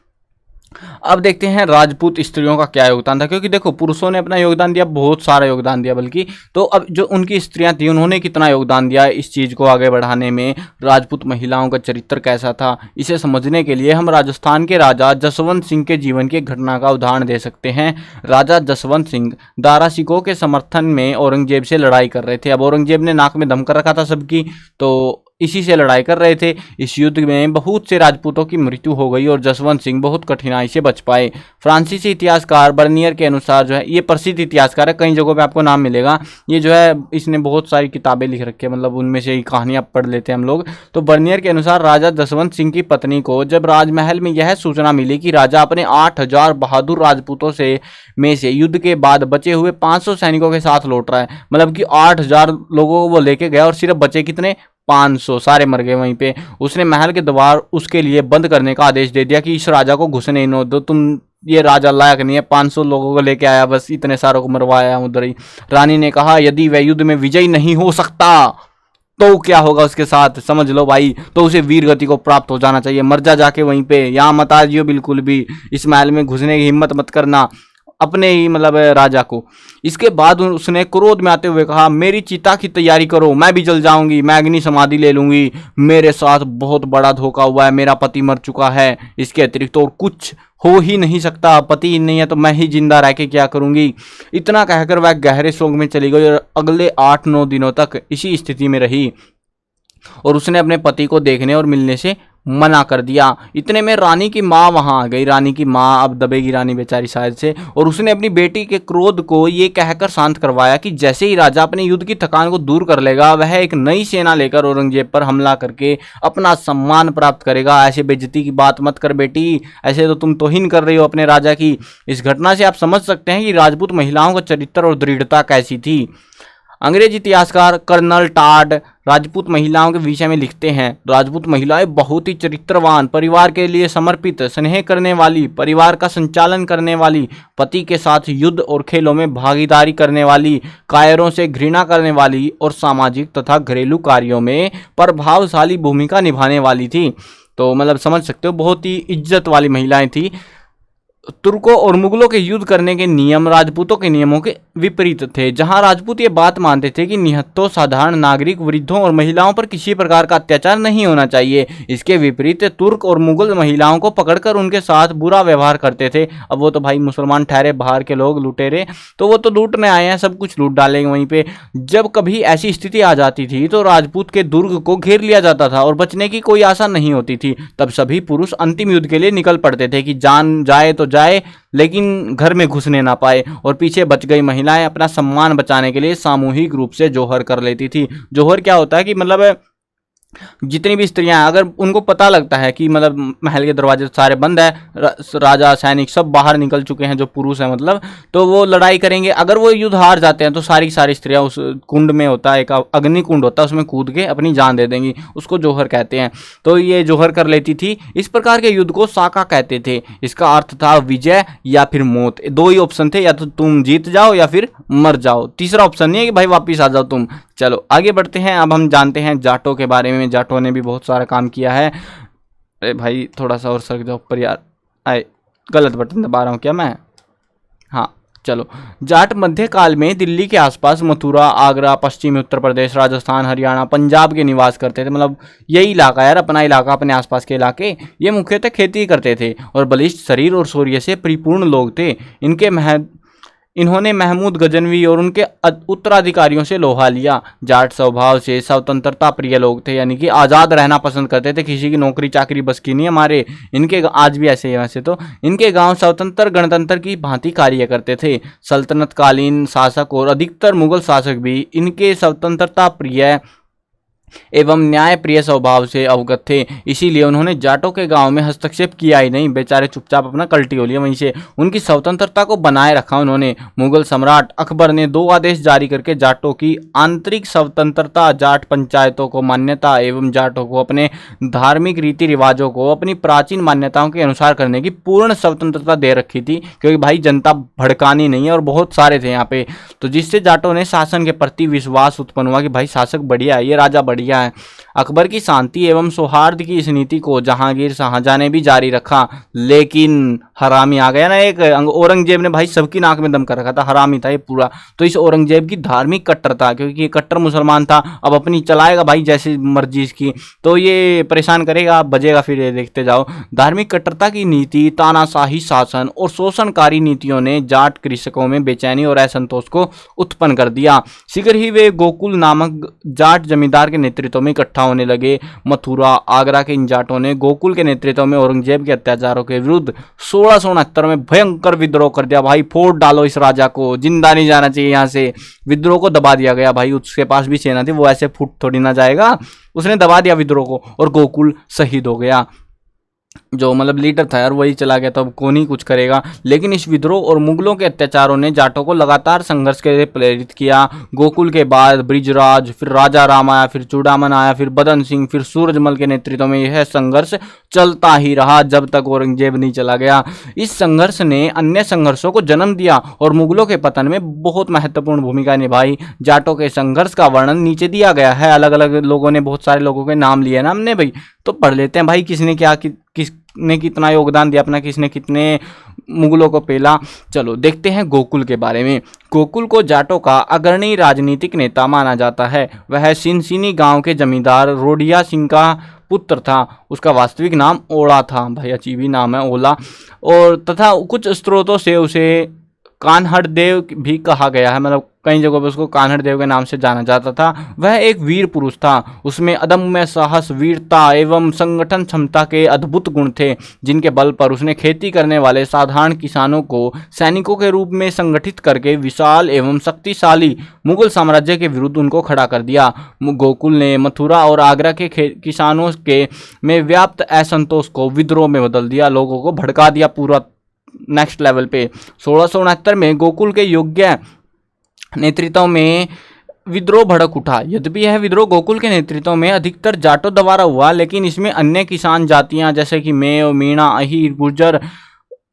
अब देखते हैं राजपूत स्त्रियों का क्या योगदान था, क्योंकि देखो पुरुषों ने अपना योगदान दिया, बहुत सारा योगदान दिया बल्कि, तो अब जो उनकी स्त्रियां थी उन्होंने कितना योगदान दिया इस चीज़ को आगे बढ़ाने में, राजपूत महिलाओं का चरित्र कैसा था, इसे समझने के लिए हम राजस्थान के राजा जसवंत सिंह के जीवन की घटना का उदाहरण दे सकते हैं। राजा जसवंत सिंह दारा सिकों के समर्थन में औरंगजेब से लड़ाई कर रहे थे। अब औरंगजेब ने नाक में दम कर रखा था सबकी, तो इसी से लड़ाई कर रहे थे। इस युद्ध में बहुत से राजपूतों की मृत्यु हो गई और जसवंत सिंह बहुत कठिनाई से बच पाए। फ्रांसीसी इतिहासकार बर्नियर के अनुसार जो है, ये प्रसिद्ध इतिहासकार है, कई जगहों पे आपको नाम मिलेगा। ये जो है इसने बहुत सारी किताबें लिख रखी है, मतलब उनमें से कहानियां पढ़ लेते हैं हम लोग। तो बर्नियर के अनुसार राजा जसवंत सिंह की पत्नी को जब राजमहल में यह सूचना मिली कि राजा अपने 8000 बहादुर राजपूतों से में से युद्ध के बाद बचे हुए 500 सैनिकों के साथ लौट रहा है, मतलब कि 8000 लोगों को वो लेके गया और सिर्फ बचे कितने, 500, सारे मर गए वहीं पे। उसने महल के द्वार उसके लिए बंद करने का आदेश दे दिया कि इस राजा को घुसने ही न दो, तुम ये राजा लायक नहीं है, 500 लोगों को लेके आया, बस इतने सारों को मरवाया उधर ही। रानी ने कहा यदि वह युद्ध में विजयी नहीं हो सकता तो क्या होगा उसके साथ, समझ लो भाई, तो उसे वीर गति को प्राप्त हो जाना चाहिए, मर जा जाके वहीं पे, यहाँ मत आ जियो बिल्कुल भी, इस महल में घुसने की हिम्मत मत करना अपने ही मतलब राजा को। इसके बाद उसने क्रोध में आते हुए कहा मेरी चिता की तैयारी करो, मैं भी जल जाऊंगी, मैं अग्नि समाधि ले लूंगी, मेरे साथ बहुत बड़ा धोखा हुआ है, मेरा पति मर चुका है, इसके अतिरिक्त और कुछ हो ही नहीं सकता, पति ही नहीं है तो मैं ही जिंदा रह के क्या करूंगी। इतना कहकर वह गहरे शोक में चली गई और अगले 8-9 दिनों तक इसी स्थिति में रही और उसने अपने पति को देखने और मिलने से मना कर दिया। इतने में रानी की माँ वहां आ गई। रानी की माँ, अब दबेगी रानी बेचारी शायद से, और उसने अपनी बेटी के क्रोध को ये कहकर शांत करवाया कि जैसे ही राजा अपने युद्ध की थकान को दूर कर लेगा वह एक नई सेना लेकर औरंगजेब पर हमला करके अपना सम्मान प्राप्त करेगा। ऐसे बेइज्जती की बात मत कर बेटी, ऐसे तो तुम तौहीन कर रही हो अपने राजा की। इस घटना से आप समझ सकते हैं कि राजपूत महिलाओं का चरित्र और दृढ़ता कैसी थी। अंग्रेजी इतिहासकार कर्नल टाड राजपूत महिलाओं के विषय में लिखते हैं, राजपूत महिलाएं बहुत ही चरित्रवान, परिवार के लिए समर्पित, स्नेह करने वाली, परिवार का संचालन करने वाली, पति के साथ युद्ध और खेलों में भागीदारी करने वाली, कायरों से घृणा करने वाली और सामाजिक तथा घरेलू कार्यों में प्रभावशाली भूमिका निभाने वाली थी। तो मतलब समझ सकते हो बहुत ही इज्जत वाली महिलाएं थी। तुर्कों और मुगलों के युद्ध करने के नियम राजपूतों के नियमों के विपरीत थे। जहां राजपूत ये बात मानते थे कि निहत्थों, साधारण नागरिक, वृद्धों और महिलाओं पर किसी प्रकार का अत्याचार नहीं होना चाहिए, इसके विपरीत तुर्क और मुगल महिलाओं को पकड़कर उनके साथ बुरा व्यवहार करते थे। अब वो तो भाई मुसलमान ठहरे, बाहर के लोग लुटेरे, तो वो तो लूटने आए हैं, सब कुछ लूट डालेंगे वहीं पे। जब कभी ऐसी स्थिति आ जाती थी तो राजपूत के दुर्ग को घेर लिया जाता था और बचने की कोई आशा नहीं होती थी। तब सभी पुरुष अंतिम युद्ध के लिए निकल पड़ते थे कि जान जाए तो जाए लेकिन घर में घुसने ना पाए, और पीछे बच गई महिलाएं अपना सम्मान बचाने के लिए सामूहिक रूप से जोहर कर लेती थी। जोहर क्या होता है कि मतलब जितनी भी स्त्रियां, अगर उनको पता लगता है कि मतलब महल के दरवाजे सारे बंद है, राजा सैनिक सब बाहर निकल चुके हैं, जो पुरुष है मतलब, तो वो लड़ाई करेंगे। अगर वो युद्ध हार जाते हैं तो सारी सारी स्त्रियां उस कुंड में होता है, एक अग्नि कुंड होता है, उसमें कूद के अपनी जान दे देंगी, उसको जोहर कहते हैं। तो ये जोहर कर लेती थी। इस प्रकार के युद्ध को साका कहते थे। इसका अर्थ था विजय या फिर मौत। दो ही ऑप्शन थे, या तो तुम जीत जाओ या फिर मर जाओ, तीसरा ऑप्शन नहीं है कि भाई वापिस आ जाओ तुम। चलो आगे बढ़ते हैं। अब हम जानते हैं जाटों के बारे में। जाटों ने भी बहुत सारा काम किया है। अरे भाई थोड़ा सा और सरक जाओ ऊपर यार, आए गलत बटन दबा रहा हूँ क्या मैं? हाँ चलो। जाट मध्यकाल में दिल्ली के आसपास मथुरा, आगरा, पश्चिमी उत्तर प्रदेश, राजस्थान, हरियाणा, पंजाब के निवास करते थे। मतलब यही इलाका यार, अपना इलाका, अपने आसपास के इलाके। ये मुख्यतः खेती करते थे और बलिष्ठ शरीर और शौर्य से परिपूर्ण लोग थे। इन्होंने महमूद गजनवी और उनके उत्तराधिकारियों से लोहा लिया। जाट स्वभाव से स्वतंत्रता प्रिय लोग थे, यानी कि आज़ाद रहना पसंद करते थे, किसी की नौकरी चाकरी बस की नहीं हमारे। इनके आज भी ऐसे ही, वैसे तो इनके गांव स्वतंत्र गणतंत्र की भांति कार्य करते थे। सल्तनतकालीन शासक और अधिकतर मुगल शासक भी इनके स्वतंत्रता प्रिय एवं न्याय प्रिय स्वभाव से अवगत थे। इसीलिए उन्होंने जाटों के गांव में हस्तक्षेप किया ही नहीं, बेचारे चुपचाप अपना कल्टी हो लिया वहीं से। उनकी स्वतंत्रता को बनाए रखा उन्होंने। मुगल सम्राट अकबर ने 2 आदेश जारी करके जाटों की आंतरिक स्वतंत्रता, जाट पंचायतों को मान्यता एवं जाटों को अपने धार्मिक रीति रिवाजों को अपनी प्राचीन मान्यताओं के अनुसार करने की पूर्ण स्वतंत्रता दे रखी थी, क्योंकि भाई जनता भड़कानी नहीं है और बहुत सारे थे यहाँ पे। तो जिससे जाटों ने शासन के प्रति विश्वास उत्पन्न हुआ कि भाई शासक बढ़िया है, ये राजा बढ़िया है। अकबर की शांति एवं सौहार्द की इस नीति को जहांगीर शाहजहां ने भी जारी रखा, लेकिन हरामी आ गया ना एक। औरंगजेब ने भाई सबकी नाक में दम कर रखा था, हरामी था ये पूरा। तो इस औरंगजेब की धार्मिक कट्टरता, क्योंकि ये कट्टर मुसलमान था, अब अपनी चलाएगा भाई जैसे मर्जी इसकी, तो ये परेशान करेगा, बजेगा फिर ये देखते जाओ। धार्मिक कट्टरता की नीति, तानाशाही शासन और शोषणकारी नीतियों ने जाट कृषकों में बेचैनी और असंतोष को उत्पन्न कर दिया। शीघ्र ही वे गोकुल नामक जाट जमींदार के नेतृत्व में इकट्ठा होने लगे। मथुरा, आगरा के इन जाटों ने गोकुल के नेतृत्व में औरंगजेब के अत्याचारों के विरुद्ध 1669 में भयंकर विद्रोह कर दिया। भाई फोड़ डालो इस राजा को, जिंदा नहीं जाना चाहिए यहाँ से। विद्रोह को दबा दिया गया भाई, उसके पास भी सेना थी, वो ऐसे फुट थोड़ी ना जाएगा, उसने दबा दिया विद्रोह को और गोकुल शहीद हो गया। जो मतलब लीडर था यार वही चला गया, तो अब कौन ही कुछ करेगा। लेकिन इस विद्रोह और मुगलों के अत्याचारों ने जाटों को लगातार संघर्ष के लिए प्रेरित किया। गोकुल के बाद ब्रिजराज, फिर राजा राम आया, फिर चूड़ामन आया, फिर बदन सिंह, फिर सूरजमल के नेतृत्व में यह संघर्ष चलता ही रहा जब तक औरंगजेब नहीं चला गया। इस संघर्ष ने अन्य संघर्षों को जन्म दिया और मुगलों के पतन में बहुत महत्वपूर्ण भूमिका निभाई। जाटों के संघर्ष का वर्णन नीचे दिया गया है, अलग अलग लोगों ने, बहुत सारे लोगों के नाम लिए ना हमने भाई, तो पढ़ लेते हैं भाई किसने क्या किसने कितना योगदान दिया अपना, किसने कितने मुगलों को पेला। चलो देखते हैं गोकुल के बारे में। गोकुल को जाटों का अग्रणी राजनीतिक नेता माना जाता है। वह सिनसिनी गांव के जमींदार रोडिया सिंह का पुत्र था। उसका वास्तविक नाम ओला था, भाई अजीब ही नाम है ओला, और तथा कुछ स्रोतों से उसे कान्हड़ देव भी कहा गया है, मतलब कई जगहों पर उसको कान्हड़ देव के नाम से जाना जाता था। वह एक वीर पुरुष था। उसमें अदम्य साहस, वीरता एवं संगठन क्षमता के अद्भुत गुण थे, जिनके बल पर उसने खेती करने वाले साधारण किसानों को सैनिकों के रूप में संगठित करके विशाल एवं शक्तिशाली मुगल साम्राज्य के विरुद्ध उनको खड़ा कर दिया। गोकुल ने मथुरा और आगरा के किसानों के में व्याप्त असंतोष को विद्रोह में बदल दिया, लोगों को भड़का दिया पूरा नेक्स्ट लेवल पे। 1669 में गोकुल के योग्य नेतृत्व में विद्रोह भड़क उठा। यद्यपि यह विद्रोह गोकुल के नेतृत्व में अधिकतर जाटों द्वारा हुआ, लेकिन इसमें अन्य किसान जातियां जैसे कि मेव, मीणा, अहीर, गुर्जर,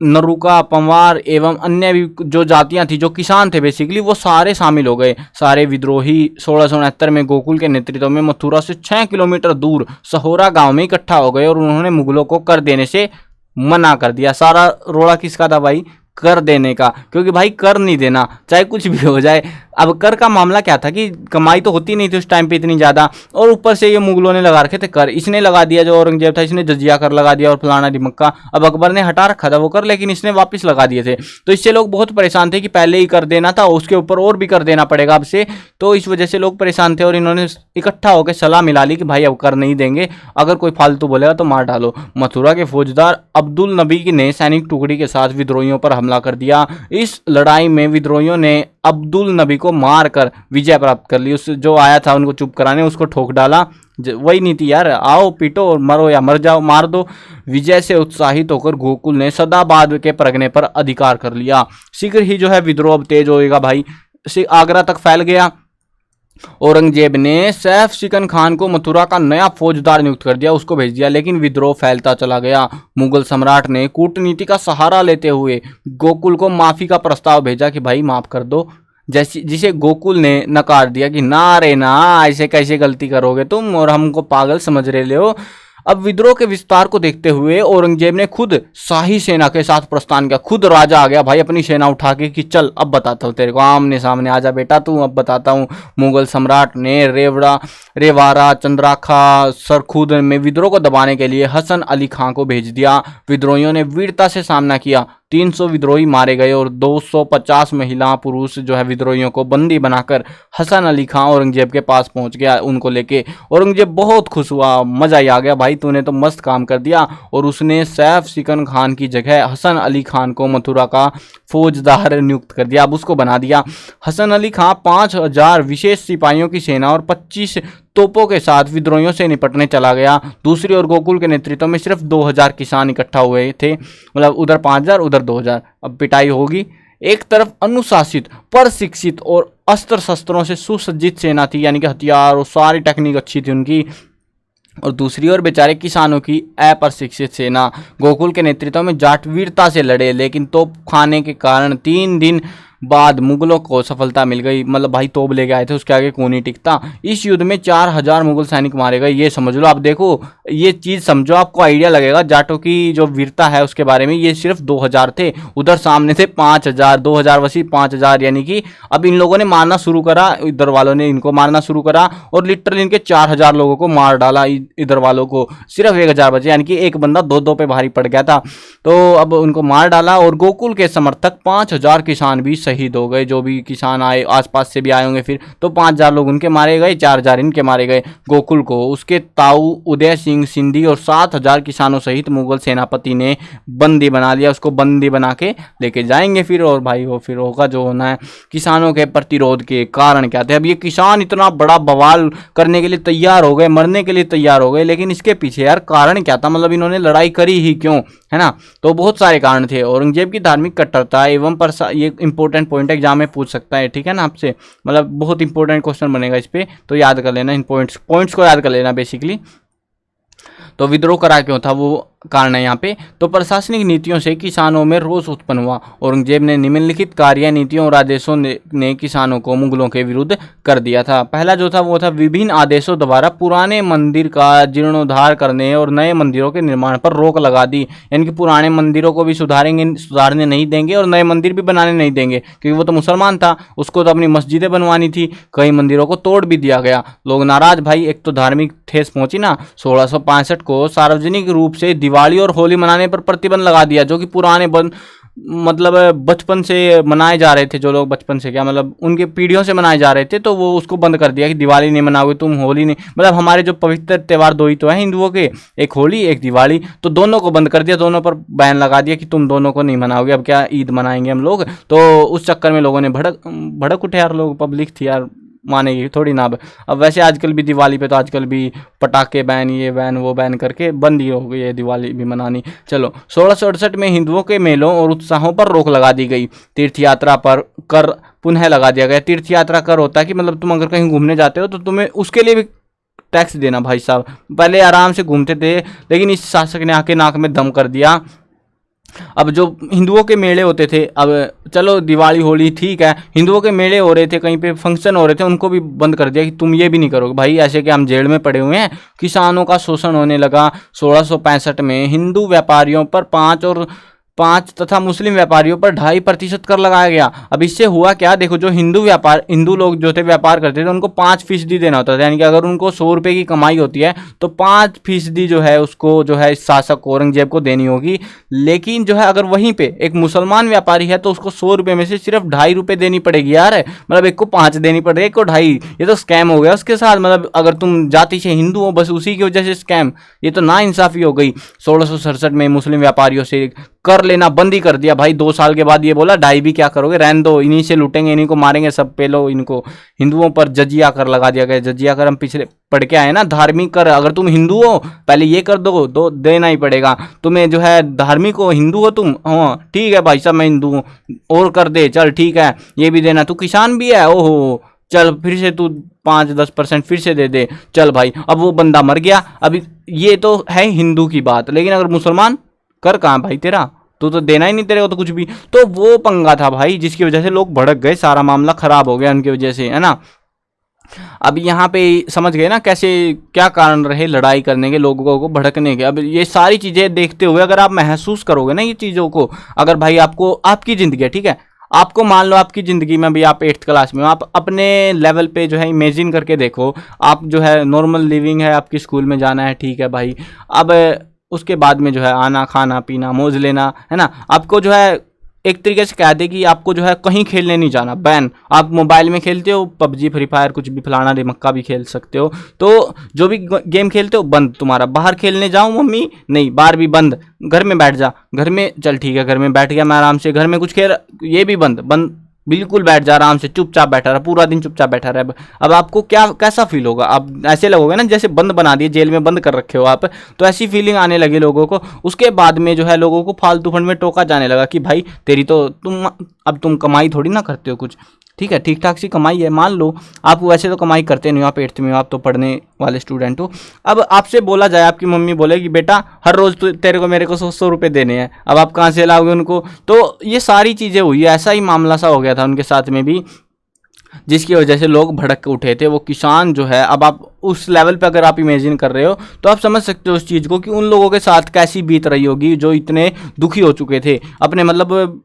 नरुका, पंवार एवं अन्य भी जो जातियां थी, जो किसान थे बेसिकली, वो सारे शामिल हो गए। सारे विद्रोही 1669 में गोकुल के नेतृत्व में मथुरा से 6 किलोमीटर दूर सहोरा गांव में इकट्ठा हो गए और उन्होंने मुगलों को कर देने से मना कर दिया। सारा रोड़ा किसका था भाई? कर देने का, क्योंकि भाई कर नहीं देना चाहे कुछ भी हो जाए। अब कर का मामला क्या था कि कमाई तो होती नहीं थी उस टाइम पे इतनी ज़्यादा, और ऊपर से ये मुगलों ने लगा रखे थे कर। इसने लगा दिया, जो औरंगजेब था इसने जजिया कर लगा दिया और फलाना दिमक्का। अब अकबर ने हटा रखा था वो कर, लेकिन इसने वापस लगा दिए थे। तो इससे लोग बहुत परेशान थे कि पहले ही कर देना था, उसके ऊपर और भी कर देना पड़ेगा अब से। तो इस वजह से लोग परेशान थे और इन्होंने इकट्ठा होकर सलाह मिला ली कि भाई अब कर नहीं देंगे, अगर कोई फालतू बोलेगा तो मार डालो। मथुरा के फौजदार अब्दुल नबी ने सैनिक टुकड़ी के साथ विद्रोहियों पर हमला कर दिया। इस लड़ाई में विद्रोहियों ने अब्दुल नबी को मारकर विजय प्राप्त कर ली। उस जो आया था उनको चुप कराने, उसको ठोक डाला। वही नीति यार, आओ पीटो और मरो या मर जाओ, मार दो। विजय से उत्साहित होकर गोकुल ने सदाबाद के परगने पर अधिकार कर लिया। शीघ्र ही जो है विद्रोह अब तेज होएगा भाई, आगरा तक फैल गया। औरंगजेब ने सैफ सिकन खान को मथुरा का नया फौजदार नियुक्त कर दिया, उसको भेज दिया, लेकिन विद्रोह फैलता चला गया। मुगल सम्राट ने कूटनीति का सहारा लेते हुए गोकुल को माफी का प्रस्ताव भेजा कि भाई माफ कर दो, जिसे गोकुल ने नकार दिया कि ना रे ना, ऐसे कैसे गलती करोगे तुम और हमको पागल समझ रहे हो। अब विद्रोह के विस्तार को देखते हुए औरंगजेब ने खुद शाही सेना के साथ प्रस्थान किया। खुद राजा आ गया भाई अपनी सेना उठा के कि चल अब बताता हूँ तेरे को, आमने सामने आजा बेटा तू, अब बताता हूँ। मुगल सम्राट ने रेवाड़ा, चंद्राखा, सरखुद में विद्रोह को दबाने के लिए हसन अली खां को भेज दिया। विद्रोहियों ने वीरता से सामना किया। 300 विद्रोही मारे गए और 250 महिला पुरुष जो है विद्रोहियों को बंदी बनाकर हसन अली खां औरंगजेब के पास पहुंच गया उनको लेके। औरंगजेब बहुत खुश हुआ, मजा ही आ गया भाई, तूने तो मस्त काम कर दिया। और उसने सैफ सिकन खान की जगह हसन अली खान को मथुरा का फौजदार नियुक्त कर दिया, अब उसको बना दिया। हसन अली खां 5000 विशेष सिपाहियों की सेना और 25 तोपों के साथ विद्रोहियों से निपटने चला गया। दूसरी ओर गोकुल के नेतृत्व में सिर्फ 2000 किसान इकट्ठा हुए थे, मतलब उधर 5000 उधर 2000। अब पिटाई होगी। एक तरफ अनुशासित, प्रशिक्षित और अस्त्र शस्त्रों से सुसज्जित सेना थी, यानी कि हथियार और सारी टेक्निक अच्छी थी उनकी, और दूसरी ओर बेचारे किसानों की अप्रशिक्षित सेना। गोकुल के नेतृत्व में जाट वीरता से लड़े, लेकिन तोप खाने के कारण 3 दिन बाद मुगलों को सफलता मिल गई। मतलब भाई तोप लेके आए थे, उसके आगे कौन ही टिकता। इस युद्ध में 4000 मुगल सैनिक मारे गए। ये समझ लो, आप देखो ये चीज़ समझो, आपको आइडिया लगेगा जाटों की जो वीरता है उसके बारे में। ये सिर्फ 2000 थे, उधर सामने थे 5000, 2000 वसी 5000, यानी कि अब इन लोगों ने मारना शुरू करा, इधर वालों ने इनको मारना शुरू करा और लिटरली इनके 4000 लोगों को मार डाला। इधर वालों को सिर्फ 1000 बचे, यानी कि एक बंदा दो पे भारी पड़ गया था। तो अब उनको मार डाला और गोकुल के समर्थक 5000 किसान भी शहीद हो गए। जो भी किसान आए आसपास से भी आए होंगे फिर, तो 5000 लोग उनके मारे गए, 4000 इनके मारे गए। गोकुल को उसके ताऊ उदय सिंह सिंधी और 7000 किसानों सहित मुगल सेनापति ने बंदी बना लिया। उसको बंदी बना के लेके जाएंगे फिर, और भाई वो फिर होगा जो होना है। किसानों के प्रतिरोध के कारण क्या थे? अब ये किसान इतना बड़ा बवाल करने के लिए तैयार हो गए, मरने के लिए तैयार हो गए, लेकिन इसके पीछे यार कारण क्या था? मतलब इन्होंने लड़ाई करी ही क्यों, है ना? तो बहुत सारे कारण थे। औरंगजेब की धार्मिक कट्टरता एवं ये इंपॉर्टेंट पॉइंट एग्जाम में पूछ सकता है, ठीक है ना आपसे, मतलब बहुत इंपॉर्टेंट क्वेश्चन बनेगा इस पे, तो याद कर लेना इन पॉइंट्स को याद कर लेना बेसिकली। तो विद्रोह करा क्यों था, वो कारण है यहाँ पे। तो प्रशासनिक नीतियों से किसानों में रोष उत्पन्न हुआ। औरंगजेब ने निम्नलिखित कार्य नीतियों और आदेशों ने किसानों को मुगलों के विरुद्ध कर दिया था। पहला जो था वो था विभिन्न आदेशों द्वारा पुराने मंदिर का जीर्णोद्धार करने और नए मंदिरों के निर्माण पर रोक लगा दी। यानी कि पुराने मंदिरों को भी सुधारने नहीं देंगे और नए मंदिर भी बनाने नहीं देंगे, क्योंकि वो तो मुसलमान था, उसको तो अपनी मस्जिदें बनवानी थी। कई मंदिरों को तोड़ भी दिया गया। लोग नाराज भाई, एक तो धार्मिक ठेस पहुंची ना। 1665 को सार्वजनिक रूप से दिवाली और होली मनाने पर प्रतिबंध लगा दिया, जो कि पुराने मतलब बचपन से मनाए जा रहे थे। जो लोग बचपन से क्या मतलब उनके पीढ़ियों से मनाए जा रहे थे, तो वो उसको बंद कर दिया कि दिवाली नहीं मनाओगे तुम, होली नहीं। मतलब हमारे जो पवित्र त्यौहार दो ही तो हैं हिंदुओं के, एक होली एक दिवाली, तो दोनों को बंद कर दिया, दोनों पर बैन लगा दिया कि तुम दोनों को नहीं मनाओगे। अब क्या ईद मनाएंगे हम लोग? तो उस चक्कर में लोगों ने भड़क उठे यार, लोग, पब्लिक थी यार, मानेगी थोड़ी ना। अब वैसे आजकल भी दिवाली पे तो आजकल भी पटाखे बैन, ये बैन वो बैन करके बंद ही हो गई है दिवाली भी मनानी। चलो 1668 में हिंदुओं के मेलों और उत्साहों पर रोक लगा दी गई। तीर्थ यात्रा पर कर पुनः लगा दिया गया। तीर्थ यात्रा कर होता है कि मतलब तुम अगर कहीं घूमने जाते हो तो तुम्हें उसके लिए भी टैक्स देना भाई साहब। पहले आराम से घूमते थे, लेकिन इस शासक ने आके नाक में दम कर दिया। अब जो हिंदुओं के मेले होते थे, अब चलो दिवाली होली ठीक है, हिंदुओं के मेले हो रहे थे, कहीं पे फंक्शन हो रहे थे, उनको भी बंद कर दिया कि तुम ये भी नहीं करोगे भाई, ऐसे कि हम जेल में पड़े हुए हैं। किसानों का शोषण होने लगा। 1665 में हिंदू व्यापारियों पर 5 तथा मुस्लिम व्यापारियों पर 2.5% कर लगाया गया। अब इससे हुआ क्या, देखो जो हिंदू लोग जो थे व्यापार करते थे, उनको 5% देना होता था। यानी कि अगर उनको 100 रुपये की कमाई होती है तो 5% जो है उसको जो है शासक औरंगजेब को देनी होगी। लेकिन जो है अगर वहीं पे एक मुसलमान व्यापारी है तो उसको 100 रुपये में से सिर्फ 2.5 रुपये देनी पड़ेगी यार। मतलब एक को 5 देनी पड़ रही है, एक को 2.5। ये तो स्कैम हो गया उसके साथ। मतलब अगर तुम जाति से हिंदू हो, बस उसी की वजह से स्कैम, ये तो नाइंसाफी हो गई। 1667 में मुस्लिम व्यापारियों से कर लेना बंद ही कर दिया भाई। 2 साल के बाद ये बोला 2.5 भी क्या करोगे, रहने दो, इन्हीं से लूटेंगे, इन्हीं को मारेंगे, सब पे लो इनको। हिंदुओं पर जजिया कर लगा दिया गया। जजिया कर हम पिछले पढ़ के आए ना, धार्मिक कर। अगर तुम हिंदू हो पहले ये कर दो देना ही पड़ेगा तुम्हें। जो है धार्मिक हो, हिंदू हो तुम, हाँ ठीक है भाई साहब मैं हिंदू हूँ, और कर दे, चल ठीक है ये भी देना। तू किसान भी है, ओहो चल फिर से तू 5-10% फिर से दे दे, चल भाई। अब वो बंदा मर गया। अभी ये तो है हिंदू की बात, लेकिन अगर मुसलमान कर कहाँ भाई तेरा, तू तो देना ही नहीं तेरे को तो कुछ भी। तो वो पंगा था भाई, जिसकी वजह से लोग भड़क गए, सारा मामला खराब हो गया उनकी वजह से, है ना। अब यहाँ पे समझ गए ना कैसे क्या कारण रहे लड़ाई करने के, लोगों को भड़कने के। अब ये सारी चीज़ें देखते हुए अगर आप महसूस करोगे ना ये चीज़ों को, अगर भाई आपको आपकी ज़िंदगी है, ठीक है, आपको मान लो आपकी ज़िंदगी में भी आप 8th क्लास में हो, आप अपने लेवल पे जो है इमेजिन करके देखो। आप जो है नॉर्मल लिविंग है, आपकी स्कूल में जाना है, ठीक है भाई। अब उसके बाद में जो है आना, खाना पीना, मौज लेना, है ना। आपको जो है एक तरीके से कह दे कि आपको जो है कहीं खेलने नहीं जाना, बैन। आप मोबाइल में खेलते हो, पबजी फ्री फायर कुछ भी फलाना डिमक्का भी खेल सकते हो, तो जो भी गेम खेलते हो बंद तुम्हारा। बाहर खेलने जाऊँ मम्मी, नहीं बाहर भी बंद, घर में बैठ जा, घर में चल ठीक है घर में बैठ गया मैं आराम से, घर में कुछ खेल, ये भी बंद, बिल्कुल बैठ जा आराम से, चुपचाप बैठा रहा, पूरा दिन चुपचाप बैठा रहा। अब आपको कैसा फील होगा? अब ऐसे लगोगे ना जैसे बंद बना दिए, जेल में बंद कर रखे हो आप, तो ऐसी फीलिंग आने लगी लोगों को। उसके बाद में जो है लोगों को फालतू फंड में टोका जाने लगा कि भाई तेरी तो तुम कमाई थोड़ी ना करते हो कुछ, ठीक है, ठीक ठाक सी कमाई है। मान लो आप वैसे तो कमाई करते नहीं हो, आप 8th में हो, आप तो पढ़ने वाले स्टूडेंट हो। अब आपसे बोला जाए, आपकी मम्मी बोले कि बेटा हर रोज़ तो तेरे को मेरे को 100 रुपये देने हैं, अब आप कहाँ से लाओगे उनको। तो ये सारी चीज़ें हुई, ऐसा ही मामला सा हो गया था उनके साथ में भी, जिसकी वजह से लोग भड़क के उठे थे। वो किसान जो है, अब आप उस लेवल पे अगर आप इमेजिन कर रहे हो तो आप समझ सकते हो उस चीज़ को कि उन लोगों के साथ कैसी बीत रही होगी जो इतने दुखी हो चुके थे। अपने मतलब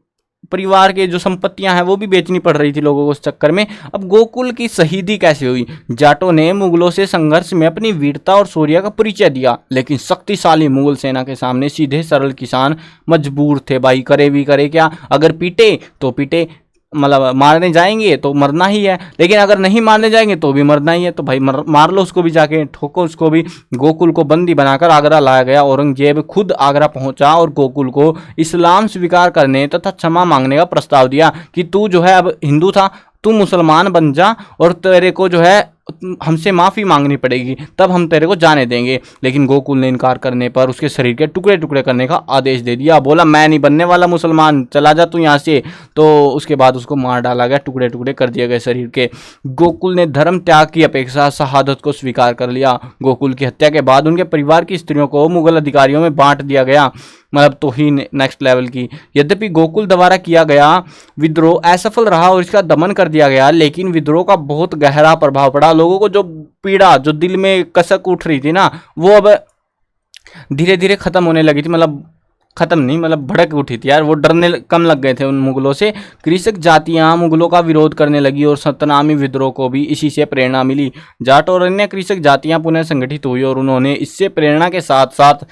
परिवार के जो संपत्तियां हैं वो भी बेचनी पड़ रही थी लोगों को उस चक्कर में। अब गोकुल की शहीदी कैसे हुई? जाटों ने मुगलों से संघर्ष में अपनी वीरता और शौर्य का परिचय दिया, लेकिन शक्तिशाली मुगल सेना के सामने सीधे सरल किसान मजबूर थे भाई। करे भी करे क्या, अगर पीटे तो पीटे, मतलब मारने जाएंगे तो मरना ही है, लेकिन अगर नहीं मारने जाएंगे तो भी मरना ही है। तो भाई मार लो उसको भी, जाके ठोको उसको भी। गोकुल को बंदी बनाकर आगरा लाया गया। औरंगजेब खुद आगरा पहुंचा और गोकुल को इस्लाम स्वीकार करने तथा क्षमा मांगने का प्रस्ताव दिया कि तू जो है अब हिंदू था, तू मुसलमान बन जा और तेरे को जो है हमसे माफ़ी मांगनी पड़ेगी, तब हम तेरे को जाने देंगे। लेकिन गोकुल ने इनकार करने पर उसके शरीर के टुकड़े टुकड़े करने का आदेश दे दिया। बोला मैं नहीं बनने वाला मुसलमान, चला जा तू यहाँ से। तो उसके बाद उसको मार डाला गया, टुकड़े टुकड़े कर दिए गए शरीर के। गोकुल ने धर्म त्याग की अपेक्षा शहादत को स्वीकार कर लिया। गोकुल की हत्या के बाद उनके परिवार की स्त्रियों को मुगल अधिकारियों में बांट दिया गया, मतलब तो ही नेक्स्ट लेवल की। यद्यपि गोकुल द्वारा किया गया विद्रोह असफल रहा और इसका दमन कर दिया गया, लेकिन विद्रोह का बहुत गहरा प्रभाव पड़ा। लोगों को जो पीड़ा, जो दिल में कसक उठ रही थी ना, वो अब धीरे धीरे खत्म होने लगी थी। मतलब खत्म नहीं, मतलब भड़क उठी थी यार, वो डरने कम लग गए थे उन मुगलों से। कृषक जातियां मुगलों का विरोध करने लगी और सतनामी विद्रोह को भी इसी से प्रेरणा मिली। जाट और अन्य कृषक जातियां पुनः संगठित हुई और उन्होंने इससे प्रेरणा के साथ साथ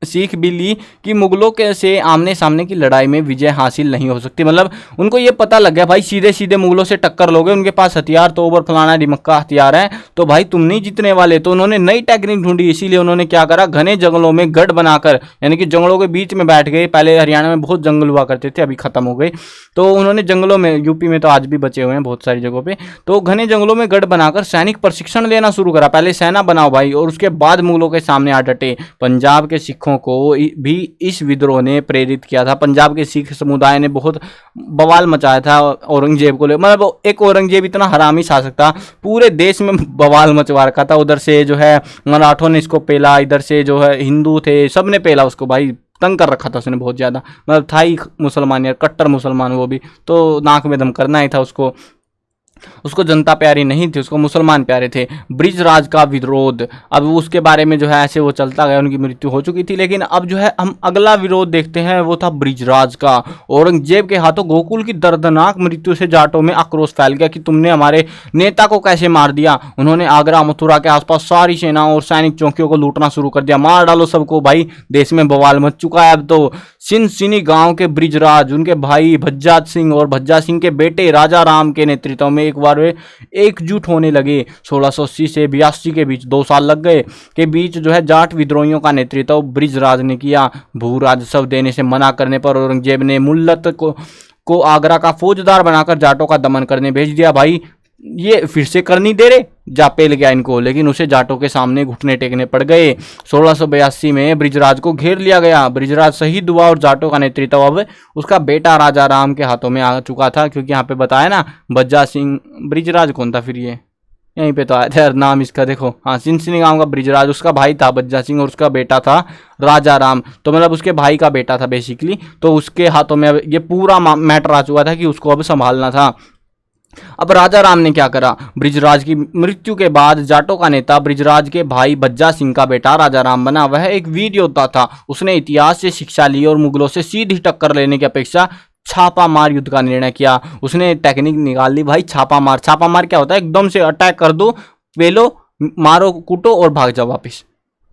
सीख भी ली कि मुगलों के से आमने सामने की लड़ाई में विजय हासिल नहीं हो सकती। मतलब उनको ये पता लग गया भाई, सीधे सीधे मुगलों से टक्कर लोगे, उनके पास हथियार तो ओवर फलाना डिमक्का हथियार है, तो भाई तुम नहीं जीतने वाले। तो उन्होंने नई टेक्निक ढूंढी, इसीलिए उन्होंने क्या करा, घने जंगलों में गढ़ बनाकर, यानी कि जंगलों के बीच में बैठ गए। पहले हरियाणा में बहुत जंगल हुआ करते थे, अभी खत्म हो गए। तो उन्होंने जंगलों में, यूपी में तो आज भी बचे हुए हैं बहुत सारी जगहों पे, तो घने जंगलों में गढ़ बनाकर सैनिक प्रशिक्षण लेना शुरू करा। पहले सेना बनाओ भाई, और उसके बाद मुगलों के सामने आ डटे। पंजाब के सिखों को भी इस विद्रोह ने प्रेरित किया था। पंजाब के सिख समुदाय ने बहुत बवाल मचाया था औरंगजेब को ले, मतलब एक औरंगजेब इतना हरामी शासक था, पूरे देश में बवाल मचवा रखा था। उधर से जो है मराठों ने इसको पेला, इधर से जो है हिंदू थे सब ने पेला उसको भाई, तंग कर रखा था उसने बहुत ज़्यादा। मतलब था ही मुसलमान यार, कट्टर मुसलमान वो भी, तो नाक में दम करना ही था उसको। उसको जनता प्यारी नहीं थी, उसको मुसलमान प्यारे थे। ब्रिजराज का विरोध, अब उसके बारे में जो है ऐसे वो चलता गया, उनकी मृत्यु हो चुकी थी। लेकिन अब जो है हम अगला विरोध देखते हैं, वो था ब्रिजराज का। औरंगजेब के हाथों गोकुल की दर्दनाक मृत्यु से जाटों में आक्रोश फैल गया कि तुमने हमारे नेता को कैसे मार दिया। उन्होंने आगरा मथुरा के आसपास सारी सेना और सैनिक चौकियों को लूटना शुरू कर दिया। मार डालो सबको भाई, देश में बवाल मच चुका है अब तो। सिनसिनी गांव के ब्रिजराज, उनके भाई भज्जा सिंह और भज्जा सिंह के बेटे राजा राम के नेतृत्व में एक बार वे एकजुट होने लगे। 1680 से 82 के बीच 2 साल लग गए के बीच जो है जाट विद्रोहियों का नेतृत्व ब्रिजराज ने किया। भू राजस्व देने से मना करने पर औरंगजेब ने मुल्लत को आगरा का फौजदार बनाकर जाटों का दमन करने भेज दिया। भाई ये फिर से कर नहीं दे रहे, जा पेल गया इनको, लेकिन उसे जाटों के सामने घुटने टेकने पड़ गए। 1682 में ब्रिजराज को घेर लिया गया। ब्रिजराज शहीद हुआ और जाटों का नेतृत्व अब उसका बेटा राजा राम के हाथों में आ चुका था, क्योंकि यहाँ पे बताया ना भज्जा सिंह। ब्रिजराज कौन था फिर, ये यहीं पे तो आया था नाम इसका, देखो हाँ, सिनसिनी गांव का ब्रिजराज, उसका भाई था भज्जा सिंह और उसका बेटा था राजा राम। तो मतलब उसके भाई का बेटा था बेसिकली, तो उसके हाथों में अब ये पूरा मैटर आ चुका था कि उसको अब संभालना था। अब राजा राम ने क्या करा, ब्रिजराज की मृत्यु के बाद जाटों का नेता ब्रिजराज के भाई भज्जा सिंह का बेटा राजा राम बना। वह एक वीर योद्धा था, उसने इतिहास से शिक्षा ली और मुगलों से सीधी टक्कर लेने की अपेक्षा छापा मार युद्ध का निर्णय किया। उसने टेक्निक निकाल ली भाई, छापा मार। छापा मार क्या होता है, एकदम से अटैक कर दो, पेलो, मारो, कूटो और भाग जाओ वापिस।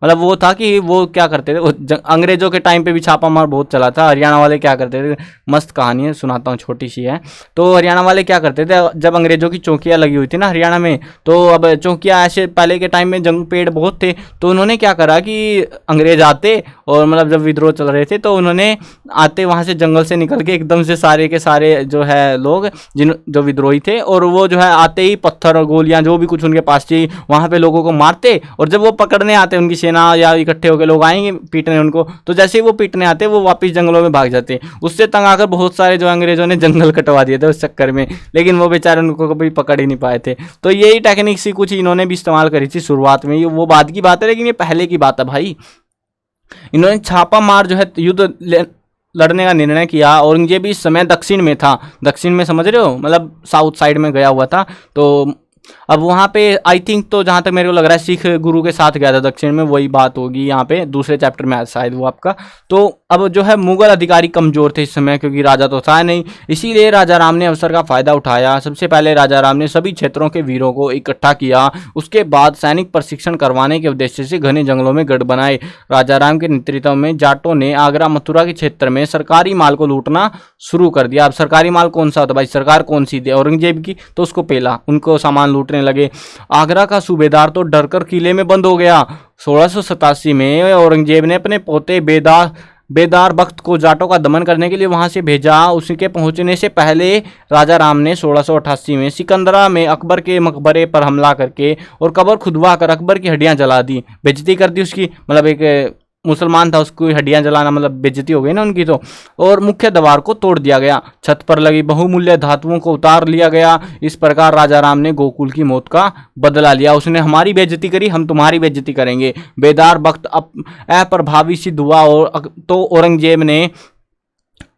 मतलब वो था कि वो क्या करते थे, अंग्रेजों के टाइम पे भी छापा मार बहुत चला था। हरियाणा वाले क्या करते थे, मस्त कहानी है सुनाता हूँ, छोटी सी है। तो हरियाणा वाले क्या करते थे, जब अंग्रेजों की चौकियाँ लगी हुई थी ना हरियाणा में, तो अब चौकियाँ ऐसे पहले के टाइम में जंग पेड़ बहुत थे, तो उन्होंने क्या करा कि अंग्रेज आते और मतलब जब विद्रोह चल रहे थे तो उन्होंने आते वहाँ से जंगल से निकल के एकदम से सारे के सारे जो है लोग जो विद्रोही थे, और वो जो है आते ही पत्थर और गोलियाँ जो भी कुछ उनके पास थी वहाँ पे लोगों को मारते, और जब वो पकड़ने आते उनकी सेना सेना या इकट्ठे होकर लोग आएंगे पीटने उनको, तो जैसे ही वो पीटने आते वो वापस जंगलों में भाग जाते। उससे तंग आकर बहुत सारे जो अंग्रेजों ने जंगल कटवा दिए थे उस चक्कर में, लेकिन वो बेचारे उनको कभी पकड़ ही नहीं पाए थे। तो यही टेक्निक सी कुछ इन्होंने भी इस्तेमाल करी थी शुरुआत में, ये वो बाद की बात है, लेकिन ये पहले की बात है भाई। इन्होंने छापा मार जो है युद्ध लड़ने का निर्णय किया। औरंगजेब इस समय दक्षिण में था, दक्षिण में समझ रहे हो, मतलब साउथ साइड में गया हुआ था। तो अब वहाँ पे आई थिंक, तो जहाँ तक मेरे को लग रहा है सिख गुरु के साथ गया था दक्षिण में, वही बात होगी यहाँ पे दूसरे चैप्टर में शायद वो आपका। तो अब जो है मुगल अधिकारी कमजोर थे इस समय, क्योंकि राजा तो था नहीं, इसीलिए राजा राम ने अवसर का फायदा उठाया। सबसे पहले राजा राम ने सभी क्षेत्रों के वीरों को इकट्ठा किया, उसके बाद सैनिक प्रशिक्षण करवाने के उद्देश्य से घने जंगलों में गढ़ बनाए। राजा राम के नेतृत्व में जाटों ने आगरा मथुरा के क्षेत्र में सरकारी माल को लूटना शुरू कर दिया। अब सरकारी माल कौन सा होता भाई, सरकार कौन सी थी, औरंगजेब की, तो उसको पेला, उनको सामान लूटने लगे। आगरा का सूबेदार तो डरकर किले में बंद हो गया। 1687 में औरंगजेब ने अपने पोते बेदार बख्त को जाटों का दमन करने के लिए वहां से भेजा। उसके पहुंचने से पहले राजा राम ने 1688 में सिकंदरा में अकबर के मकबरे पर हमला करके और कब्र खुदवा कर अकबर की हड्डियां जला दी, बेइज्जती कर दी उसकी, मतलब एक मुसलमान था उसको हड्डियां जलाना मतलब बेइज्जती हो गई ना उनकी। तो और मुख्य द्वार को तोड़ दिया गया, छत पर लगी बहुमूल्य धातुओं को उतार लिया गया। इस प्रकार राजा राम ने गोकुल की मौत का बदला लिया। उसने हमारी बेइज्जती करी, हम तुम्हारी बेइज्जती करेंगे। बेदार वक्त अप्रभावी सिद्ध हुआ और तो औरंगजेब ने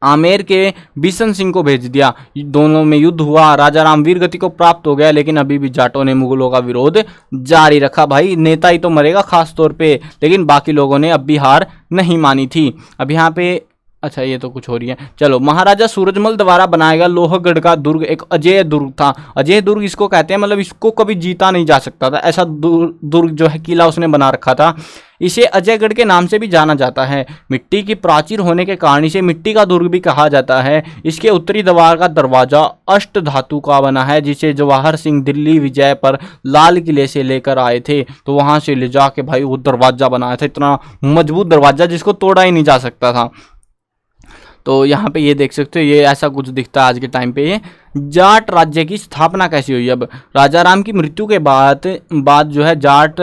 आमेर के बिशन सिंह को भेज दिया। दोनों में युद्ध हुआ, राजा राम वीर गति को प्राप्त हो गया, लेकिन अभी भी जाटों ने मुगलों का विरोध जारी रखा। भाई नेता ही तो मरेगा खास तौर पे, लेकिन बाकी लोगों ने अब भी हार नहीं मानी थी। अब यहाँ पे अच्छा ये तो कुछ हो रही है, चलो। महाराजा सूरजमल द्वारा बनाया गया लोहगढ़ का दुर्ग एक अजेय दुर्ग था। अजेय दुर्ग इसको कहते हैं, मतलब इसको कभी जीता नहीं जा सकता था, ऐसा दुर्ग जो है किला उसने बना रखा था। इसे अजयगढ़ के नाम से भी जाना जाता है। मिट्टी की प्राचीर होने के कारण इसे मिट्टी का दुर्ग भी कहा जाता है। इसके उत्तरी द्वार का दरवाजा अष्ट धातु का बना है, जिसे जवाहर सिंह दिल्ली विजय पर लाल किले से लेकर आए थे। तो वहां से ले जाके भाई वो दरवाजा बनाया था, इतना मजबूत दरवाजा जिसको तोड़ा ही नहीं जा सकता था। तो यहाँ पे ये देख सकते हो, ये ऐसा कुछ दिखता है आज के टाइम पे। ये जाट राज्य की स्थापना कैसी हुई? अब राजा राम की मृत्यु के बाद जो है जाट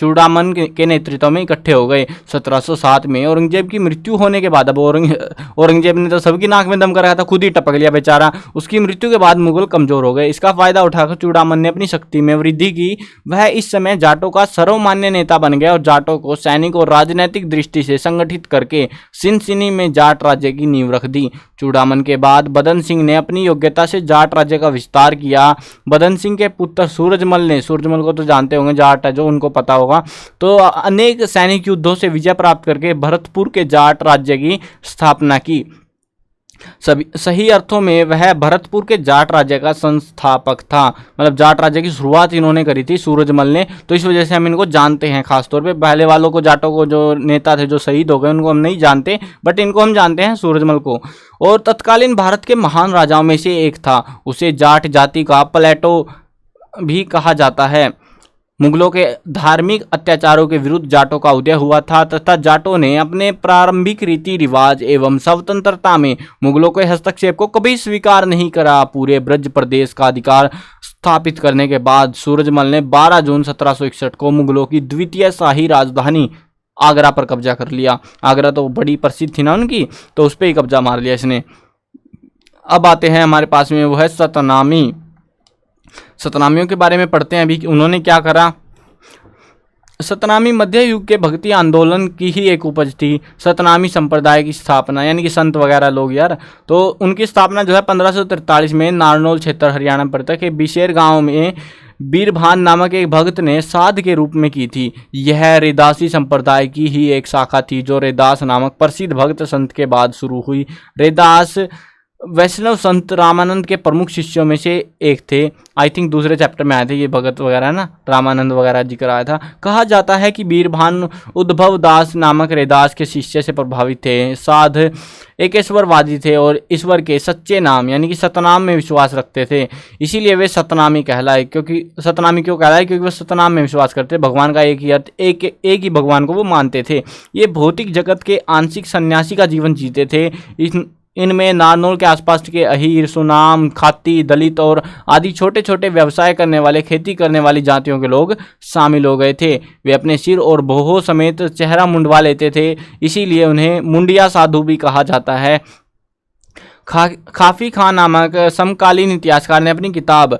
चूड़ामन के नेतृत्व में इकट्ठे हो गए 1707 में। औरंगजेब की मृत्यु होने के बाद, अब औरंगजेब ने तो सबकी नाक में दम कर रखा था, खुद ही टपक लिया बेचारा। उसकी मृत्यु के बाद मुगल कमजोर हो गए। इसका फायदा उठाकर चूड़ामन ने अपनी शक्ति में वृद्धि की। वह इस समय जाटों का सर्वमान्य नेता बन गया और जाटों को सैनिक और राजनीतिक दृष्टि से संगठित करके सिनसिनी में जाट राज्य की नींव रख दी। चूड़ामन के बाद बदन सिंह ने अपनी योग्यता से जाट राज्य का विस्तार किया। बदन सिंह के पुत्र सूरजमल को तो जानते होंगे, जाट है जो, उनको पता होगा। तो अनेक सैनिक युद्धों से विजय प्राप्त करके भरतपुर के जाट राज्य की स्थापना की। सही अर्थों में वह भरतपुर के जाट राज्य का संस्थापक था, मतलब जाट राज्य की शुरुआत इन्होंने करी थी सूरजमल ने। तो इस वजह से हम इनको जानते हैं खासतौर पे। पहले वालों को, जाटों को, जो नेता थे जो शहीद हो गए, उनको हम नहीं जानते, बट इनको हम जानते हैं, सूरजमल को। और तत्कालीन भारत के महान राजाओं में से एक था। उसे जाट जाति का प्लेटो भी कहा जाता है। मुगलों के धार्मिक अत्याचारों के विरुद्ध जाटों का उदय हुआ था तथा जाटों ने अपने प्रारंभिक रीति रिवाज एवं स्वतंत्रता में मुगलों के हस्तक्षेप को कभी स्वीकार नहीं करा। पूरे ब्रज प्रदेश का अधिकार स्थापित करने के बाद सूरजमल ने 12 जून 1761 को मुगलों की द्वितीय शाही राजधानी आगरा पर कब्जा कर लिया। आगरा तो बड़ी प्रसिद्ध थी ना उनकी, तो उस पर ही कब्जा मार लिया इसने। अब आते हैं हमारे पास में, वो है सतनामी। सतनामियों के बारे में पढ़ते हैं अभी कि उन्होंने क्या करा। सतनामी मध्य युग के भक्ति आंदोलन की ही एक उपज थी। सतनामी संप्रदाय की स्थापना, यानी कि संत वगैरह लोग यार, तो उनकी स्थापना जो है 1543 में नारनौल क्षेत्र हरियाणा पड़ता है बिशेर गांव में बीरभान नामक एक भक्त ने साध के रूप में की थी। यह रैदासी संप्रदाय की ही एक शाखा थी जो रैदास नामक प्रसिद्ध भक्त संत के बाद शुरू हुई। रैदास वैष्णव संत रामानंद के प्रमुख शिष्यों में से एक थे। आई थिंक दूसरे चैप्टर में आए थे ये भगत वगैरह ना, रामानंद वगैरह जिक्र आया था। कहा जाता है कि बीरभान उद्भव दास नामक रैदास के शिष्य से प्रभावित थे। साध एकेश्वरवादी थे और ईश्वर के सच्चे नाम यानी कि सतनाम में विश्वास रखते थे, इसीलिए वे सतनामी कहलाए। क्योंकि सतनामी क्यों कहलाए? क्योंकि वे सतनाम में विश्वास करते, भगवान का एक ही अर्थ, एक ही भगवान को वो मानते थे। ये भौतिक जगत के आंशिक सन्यासी का जीवन जीते थे। इनमें नारनौल के आसपास के अहीर, सुनाम, खाती, दलित और आदि छोटे छोटे व्यवसाय करने वाले, खेती करने वाली जातियों के लोग शामिल हो गए थे। वे अपने सिर और भौहों समेत चेहरा मुंडवा लेते थे, इसीलिए उन्हें मुंडिया साधु भी कहा जाता है। खाफी खान नामक समकालीन इतिहासकार ने अपनी किताब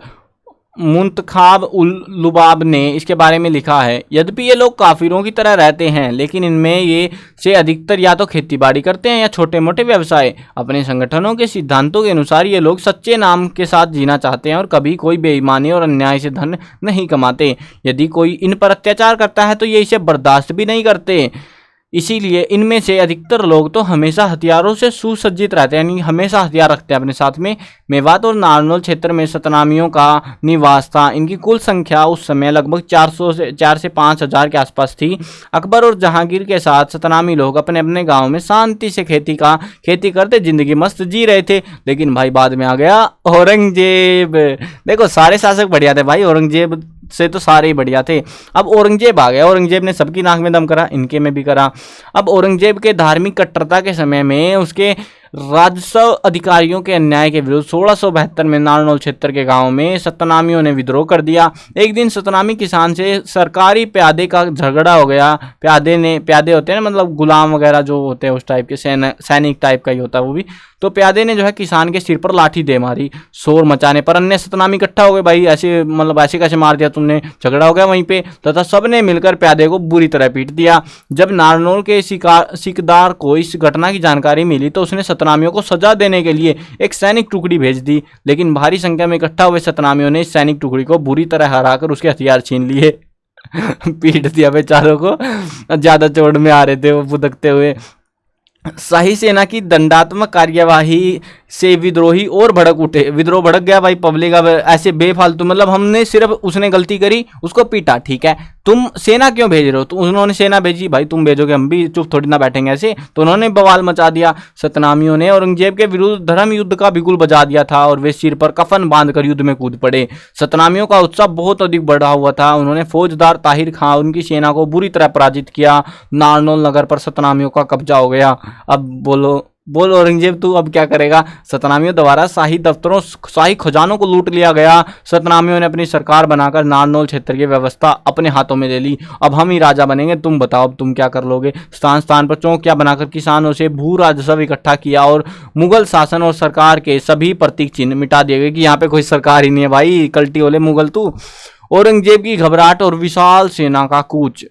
मुंतखाब उल लुबाब ने इसके बारे में लिखा है, यद्यपि ये लोग काफिरों की तरह रहते हैं, लेकिन इनमें ये से अधिकतर या तो खेतीबाड़ी करते हैं या छोटे मोटे व्यवसाय। अपने संगठनों के सिद्धांतों के अनुसार ये लोग सच्चे नाम के साथ जीना चाहते हैं और कभी कोई बेईमानी और अन्याय से धन नहीं कमाते। यदि कोई इन पर अत्याचार करता है तो ये इसे बर्दाश्त भी नहीं करते। इसीलिए इनमें से अधिकतर लोग तो हमेशा हथियारों से सुसज्जित रहते हैं, यानी हमेशा हथियार रखते हैं अपने साथ में। मेवात और नारनौल क्षेत्र में सतनामियों का निवास था। इनकी कुल संख्या उस समय लगभग 4 से 5 हजार के आसपास थी। अकबर और जहांगीर के साथ सतनामी लोग अपने अपने गाँव में शांति से खेती करते जिंदगी मस्त जी रहे थे। लेकिन भाई बाद में आ गया औरंगजेब। देखो सारे शासक बढ़िया थे भाई, औरंगजेब से तो सारे ही बढ़िया थे। अब औरंगजेब आ गया। औरंगजेब ने सबकी नाक में दम करा, इनके में भी करा। अब औरंगजेब के धार्मिक कट्टरता के समय में उसके राजस्व अधिकारियों के अन्याय के विरुद्ध 1672 में नारनौल क्षेत्र के गांव में सतनामियों ने विद्रोह कर दिया। एक दिन सतनामी किसान से सरकारी प्यादे का झगड़ा हो गया। प्यादे होते हैं ना, मतलब गुलाम वगैरह जो होते हैं उस टाइप के, सैनिक टाइप का ही होता है वो भी। तो प्यादे ने जो है किसान के सिर पर लाठी दे मारी। शोर मचाने पर अन्य सतनामी इकट्ठा हो गए, भाई ऐसे मतलब ऐसे कैसे मार दिया तुमने, झगड़ा हो गया वहीं पे, तथा सबने मिलकर प्यादे को बुरी तरह पीट दिया। जब नारनौल के सिकदार को इस घटना की जानकारी मिली तो उसने सतनामियों को सजा देने के लिए एक सैनिक टुकड़ी भेज दी, लेकिन भारी संख्या में इकट्ठा हुए सतनामियों ने इस सैनिक टुकड़ी को बुरी तरह हराकर उसके हथियार छीन लिए। पीट दिया बेचारों को, ज्यादा चोट में आ रहे थे वो फुदकते हुए। शाही सेना की दंडात्मक कार्यवाही से विद्रोही और भड़क उठे। विद्रोह भड़क गया भाई, पब्लिक अब ऐसे बेफालतू, मतलब हमने सिर्फ उसने गलती करी उसको पीटा, ठीक है, तुम सेना क्यों भेज रहे हो? तो उन्होंने सेना भेजी, भाई तुम भेजोगे हम भी चुप थोड़ी ना बैठेंगे ऐसे। तो उन्होंने बवाल मचा दिया। सतनामियों ने औरंगजेब के विरुद्ध धर्म युद्ध का बिगुल बजा दिया था और वे सिर पर कफन बांधकर युद्ध में कूद पड़े। सतनामियों का उत्साह बहुत अधिक बढ़ा हुआ था। उन्होंने फौजदार ताहिर खां उनकी सेना को बुरी तरह पराजित किया। नारनौल नगर पर सतनामियों का कब्जा हो गया। अब बोल औरंगजेब तू अब क्या करेगा? सतनामियों द्वारा शाही दफ्तरों, शाही खजानों को लूट लिया गया। सतनामियों ने अपनी सरकार बनाकर नारनौल क्षेत्र की व्यवस्था अपने हाथों में ले ली। अब हम ही राजा बनेंगे, तुम बताओ अब तुम क्या कर लोगे? स्थान स्थान पर चौकियां बनाकर किसानों से भू राजस्व इकट्ठा किया और मुगल शासन और सरकार के सभी प्रतीक चिन्ह मिटा दिए गए कि यहाँ पे कोई सरकार ही नहीं है भाई, कल्टी वाले मुगल तू। औरंगजेब की घबराहट और विशाल सेना का कूच।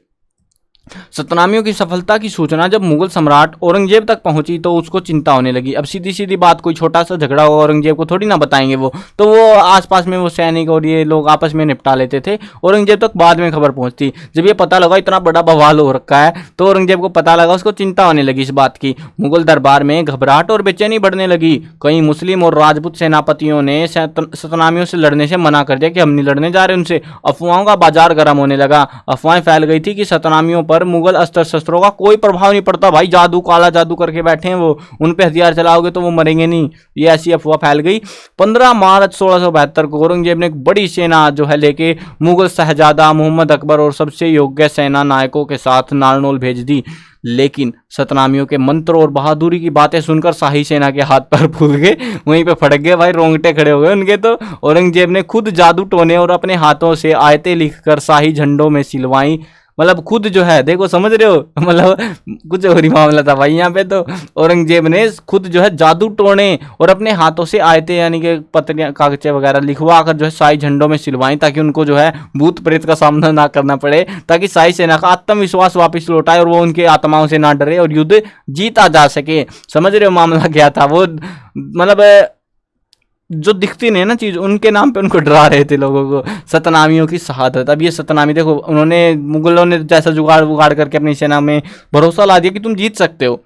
सतनामियों की सफलता की सूचना जब मुगल सम्राट औरंगजेब तक पहुंची तो उसको चिंता होने लगी। अब सीधी सीधी बात, कोई छोटा सा झगड़ा हो औरंगजेब को थोड़ी ना बताएंगे वो, तो वो आसपास में वो सैनिक और ये लोग आपस में निपटा लेते थे। औरंगजेब तक बाद में खबर पहुंचती। जब ये पता लगा इतना बड़ा बवाल हो रखा है तो औरंगजेब को पता लगा, उसको चिंता होने लगी इस बात की। मुगल दरबार में घबराहट और बेचैनी बढ़ने लगी। कई मुस्लिम और राजपूत सेनापतियों ने सतनामियों से लड़ने से मना कर दिया कि हम नहीं लड़ने जा रहे उनसे। अफवाहों का बाजार गर्म होने लगा। अफवाहें फैल गई थी कि सतनामियों पर मुगल अस्त्र शस्त्रों का कोई प्रभाव नहीं पड़ता, भाई जादू, काला जादू करके बैठे हैं वो, उन पे हथियार चलाओगे तो वो मरेंगे नहीं। ये ऐसी अफवाह फैल गई। 15 मार्च 1672 को औरंगजेब ने एक बड़ी सेना जो है लेके मुगल शहजादा मोहम्मद अकबर और सबसे योग्य सेना नायकों के साथ नारनौल भेज दी। लेकिन सतनामियों के मंत्र और बहादुरी की बातें सुनकर शाही सेना के हाथ पैर फूल गए, वहीं पे फटक गए भाई, रोंगटे खड़े हो गए उनके। तो औरंगजेब ने खुद जादू टोने और अपने हाथों से आयतें लिखकर शाही झंडों में सिलवाई। मतलब खुद जो है, देखो समझ रहे हो, मतलब कुछ और ही मामला था भाई यहाँ पे। तो औरंगजेब ने खुद जो है जादू टोने और अपने हाथों से आयतें यानी कि पत्रियां, कागजें वगैरह लिखवा कर जो है शाही झंडों में सिलवाई, ताकि उनको जो है भूत प्रेत का सामना ना करना पड़े, ताकि शाही सेना का आत्मविश्वास वापस लौटाए और वो उनके आत्माओं से ना डरे और युद्ध जीता जा सके। समझ रहे हो मामला क्या था? वो मतलब जो दिखती नहीं ना चीज, उनके नाम पे उनको डरा रहे थे लोगों को। सतनामियों की शहादत। अब ये सतनामी देखो, उन्होंने मुगलों ने जैसा जुगाड़ करके अपनी सेना में भरोसा ला दिया कि तुम जीत सकते हो।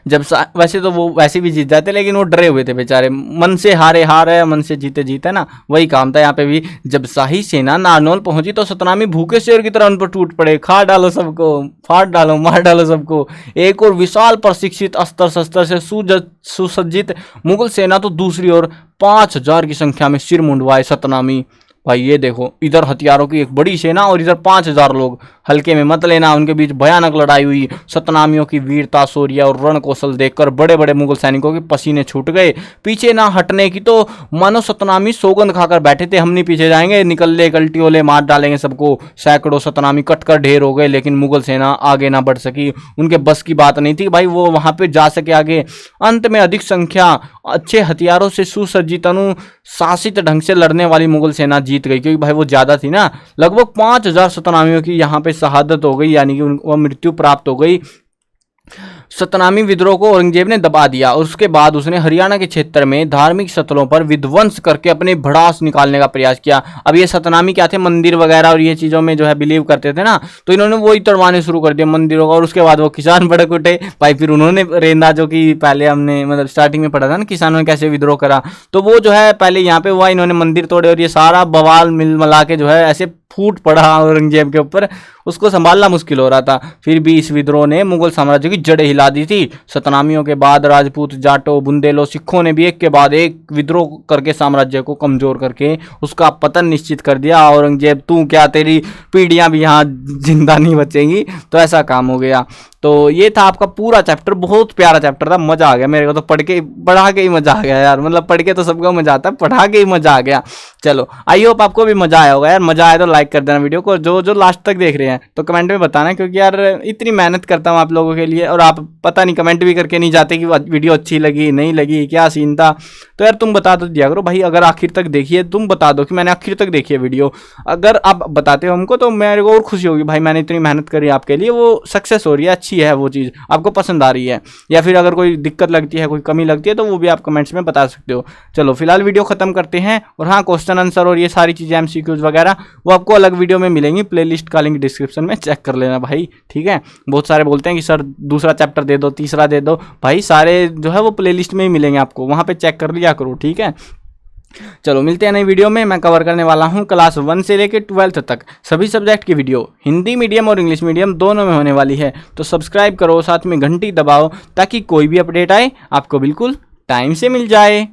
जब वैसे तो वो वैसे भी जीत जाते, लेकिन वो डरे हुए थे बेचारे, मन से हारे हार है, मन से जीते जीते ना, वही काम था यहाँ पे भी। जब शाही सेना नारनौल पहुंची तो सतनामी भूखे शेर की तरह उन पर टूट पड़े। खा डालो सबको, फाड़ डालो, मार डालो सबको। एक और विशाल प्रशिक्षित अस्त्र शस्त्र से सुसज्जित मुगल सेना तो दूसरी ओर 5000 की संख्या में सिर मुंडवाए सतनामी भाई ये देखो, इधर हथियारों की एक बड़ी सेना और इधर 5000 लोग, हल्के में मत लेना। उनके बीच भयानक लड़ाई हुई। सतनामियों की वीरता, शौर्य और रण कौशल देखकर बड़े बड़े मुगल सैनिकों के पसीने छूट गए। पीछे ना हटने की तो मानो सतनामी सौगंध खाकर बैठे थे, हम नहीं पीछे जाएंगे, निकल ले कल्टी वाले मार डालेंगे सबको। सैकड़ों सतनामी कटकर ढेर हो गए, लेकिन मुगल सेना आगे ना बढ़ सकी। उनके बस की बात नहीं थी भाई वो वहां पे जा सके आगे। अंत में अधिक संख्या, अच्छे हथियारों से सुसज्जित, अनुशासित ढंग से लड़ने वाली मुगल सेना जीत गई, क्योंकि भाई वो ज्यादा थी ना। लगभग 5000 सतनामियों की यहाँ पे शहादत हो गई, यानी कि वो मृत्यु प्राप्त हो गई। सतनामी विद्रोह को औरंगजेब ने दबा दिया और उसके बाद उसने हरियाणा के क्षेत्र में धार्मिक स्थलों पर विध्वंस करके अपने भड़ास निकालने का प्रयास किया। अब ये सतनामी क्या थे, मंदिर वगैरह और ये चीज़ों में जो है बिलीव करते थे ना, तो इन्होंने वही तोड़वाने शुरू कर दिया मंदिरों का। और उसके बाद वो किसान भड़क उठे भाई। फिर उन्होंने रेंदा, जो कि पहले हमने मतलब स्टार्टिंग में पढ़ा था ना, किसानों ने कैसे विद्रोह करा, तो वो जो है पहले यहाँ पे हुआ, इन्होंने मंदिर तोड़े और ये सारा बवाल मिल मिला के जो है ऐसे फूट पड़ा औरंगजेब के ऊपर। उसको संभालना मुश्किल हो रहा था। फिर भी इस विद्रोह ने मुगल साम्राज्य की जड़ें हिला दी थी। सतनामियों के बाद राजपूत, जाटों, बुंदेलों, सिखों ने भी एक के बाद एक विद्रोह करके साम्राज्य को कमजोर करके उसका पतन निश्चित कर दिया। औरंगजेब तू क्या, तेरी पीढ़ियां भी यहाँ जिंदा नहीं बचेंगी। तो ऐसा काम हो गया। तो ये था आपका पूरा चैप्टर, बहुत प्यारा चैप्टर था, मजा आ गया मेरे को तो पढ़ा के ही मजा आ गया यार। मतलब पढ़ के तो सबको मजा आता है, पढ़ा के ही मजा आ गया। चलो आई होप आपको भी मजा आया होगा यार। मजा आया तो लाइक कर देना वीडियो को। जो लास्ट तक देख रहे हैं तो कमेंट में बताना, क्योंकि यार इतनी मेहनत करता हूँ आप लोगों के लिए और आप पता नहीं कमेंट भी करके नहीं जाते कि वीडियो अच्छी लगी नहीं लगी, क्या सीन था। तो यार तुम बता दो दिया करो भाई। अगर आखिर तक देखिए, तुम बता दो कि मैंने आखिर तक देखी है वीडियो। अगर आप बताते हो हमको तो मेरे को और खुशी होगी भाई, मैंने इतनी मेहनत करी आपके लिए, वो सक्सेस हो रही है, अच्छी है वो चीज़, आपको पसंद आ रही है। या फिर अगर कोई दिक्कत लगती है, कोई कमी लगती है, तो वो भी आप कमेंट्स में बता सकते हो। चलो फिलहाल वीडियो खत्म करते हैं। और हाँ, क्वेश्चन आंसर और ये सारी चीज़ें MCQs वगैरह वो आपको अलग वीडियो में मिलेंगी, प्लेलिस्ट का लिंक डिस्क्रिप्शन में चेक कर लेना भाई, ठीक है। बहुत सारे बोलते हैं कि सर दूसरा चैप्टर दे दो, तीसरा दे दो, भाई सारे जो है वो प्लेलिस्ट में ही मिलेंगे आपको, वहाँ पे चेक कर लिया करो, ठीक है। चलो मिलते हैं नई वीडियो में। मैं कवर करने वाला हूँ क्लास 1 से लेकर 12th तक सभी सब्जेक्ट की वीडियो, हिंदी मीडियम और इंग्लिश मीडियम दोनों में होने वाली है। तो सब्सक्राइब करो, साथ में घंटी दबाओ, ताकि कोई भी अपडेट आए आपको बिल्कुल टाइम से मिल जाए।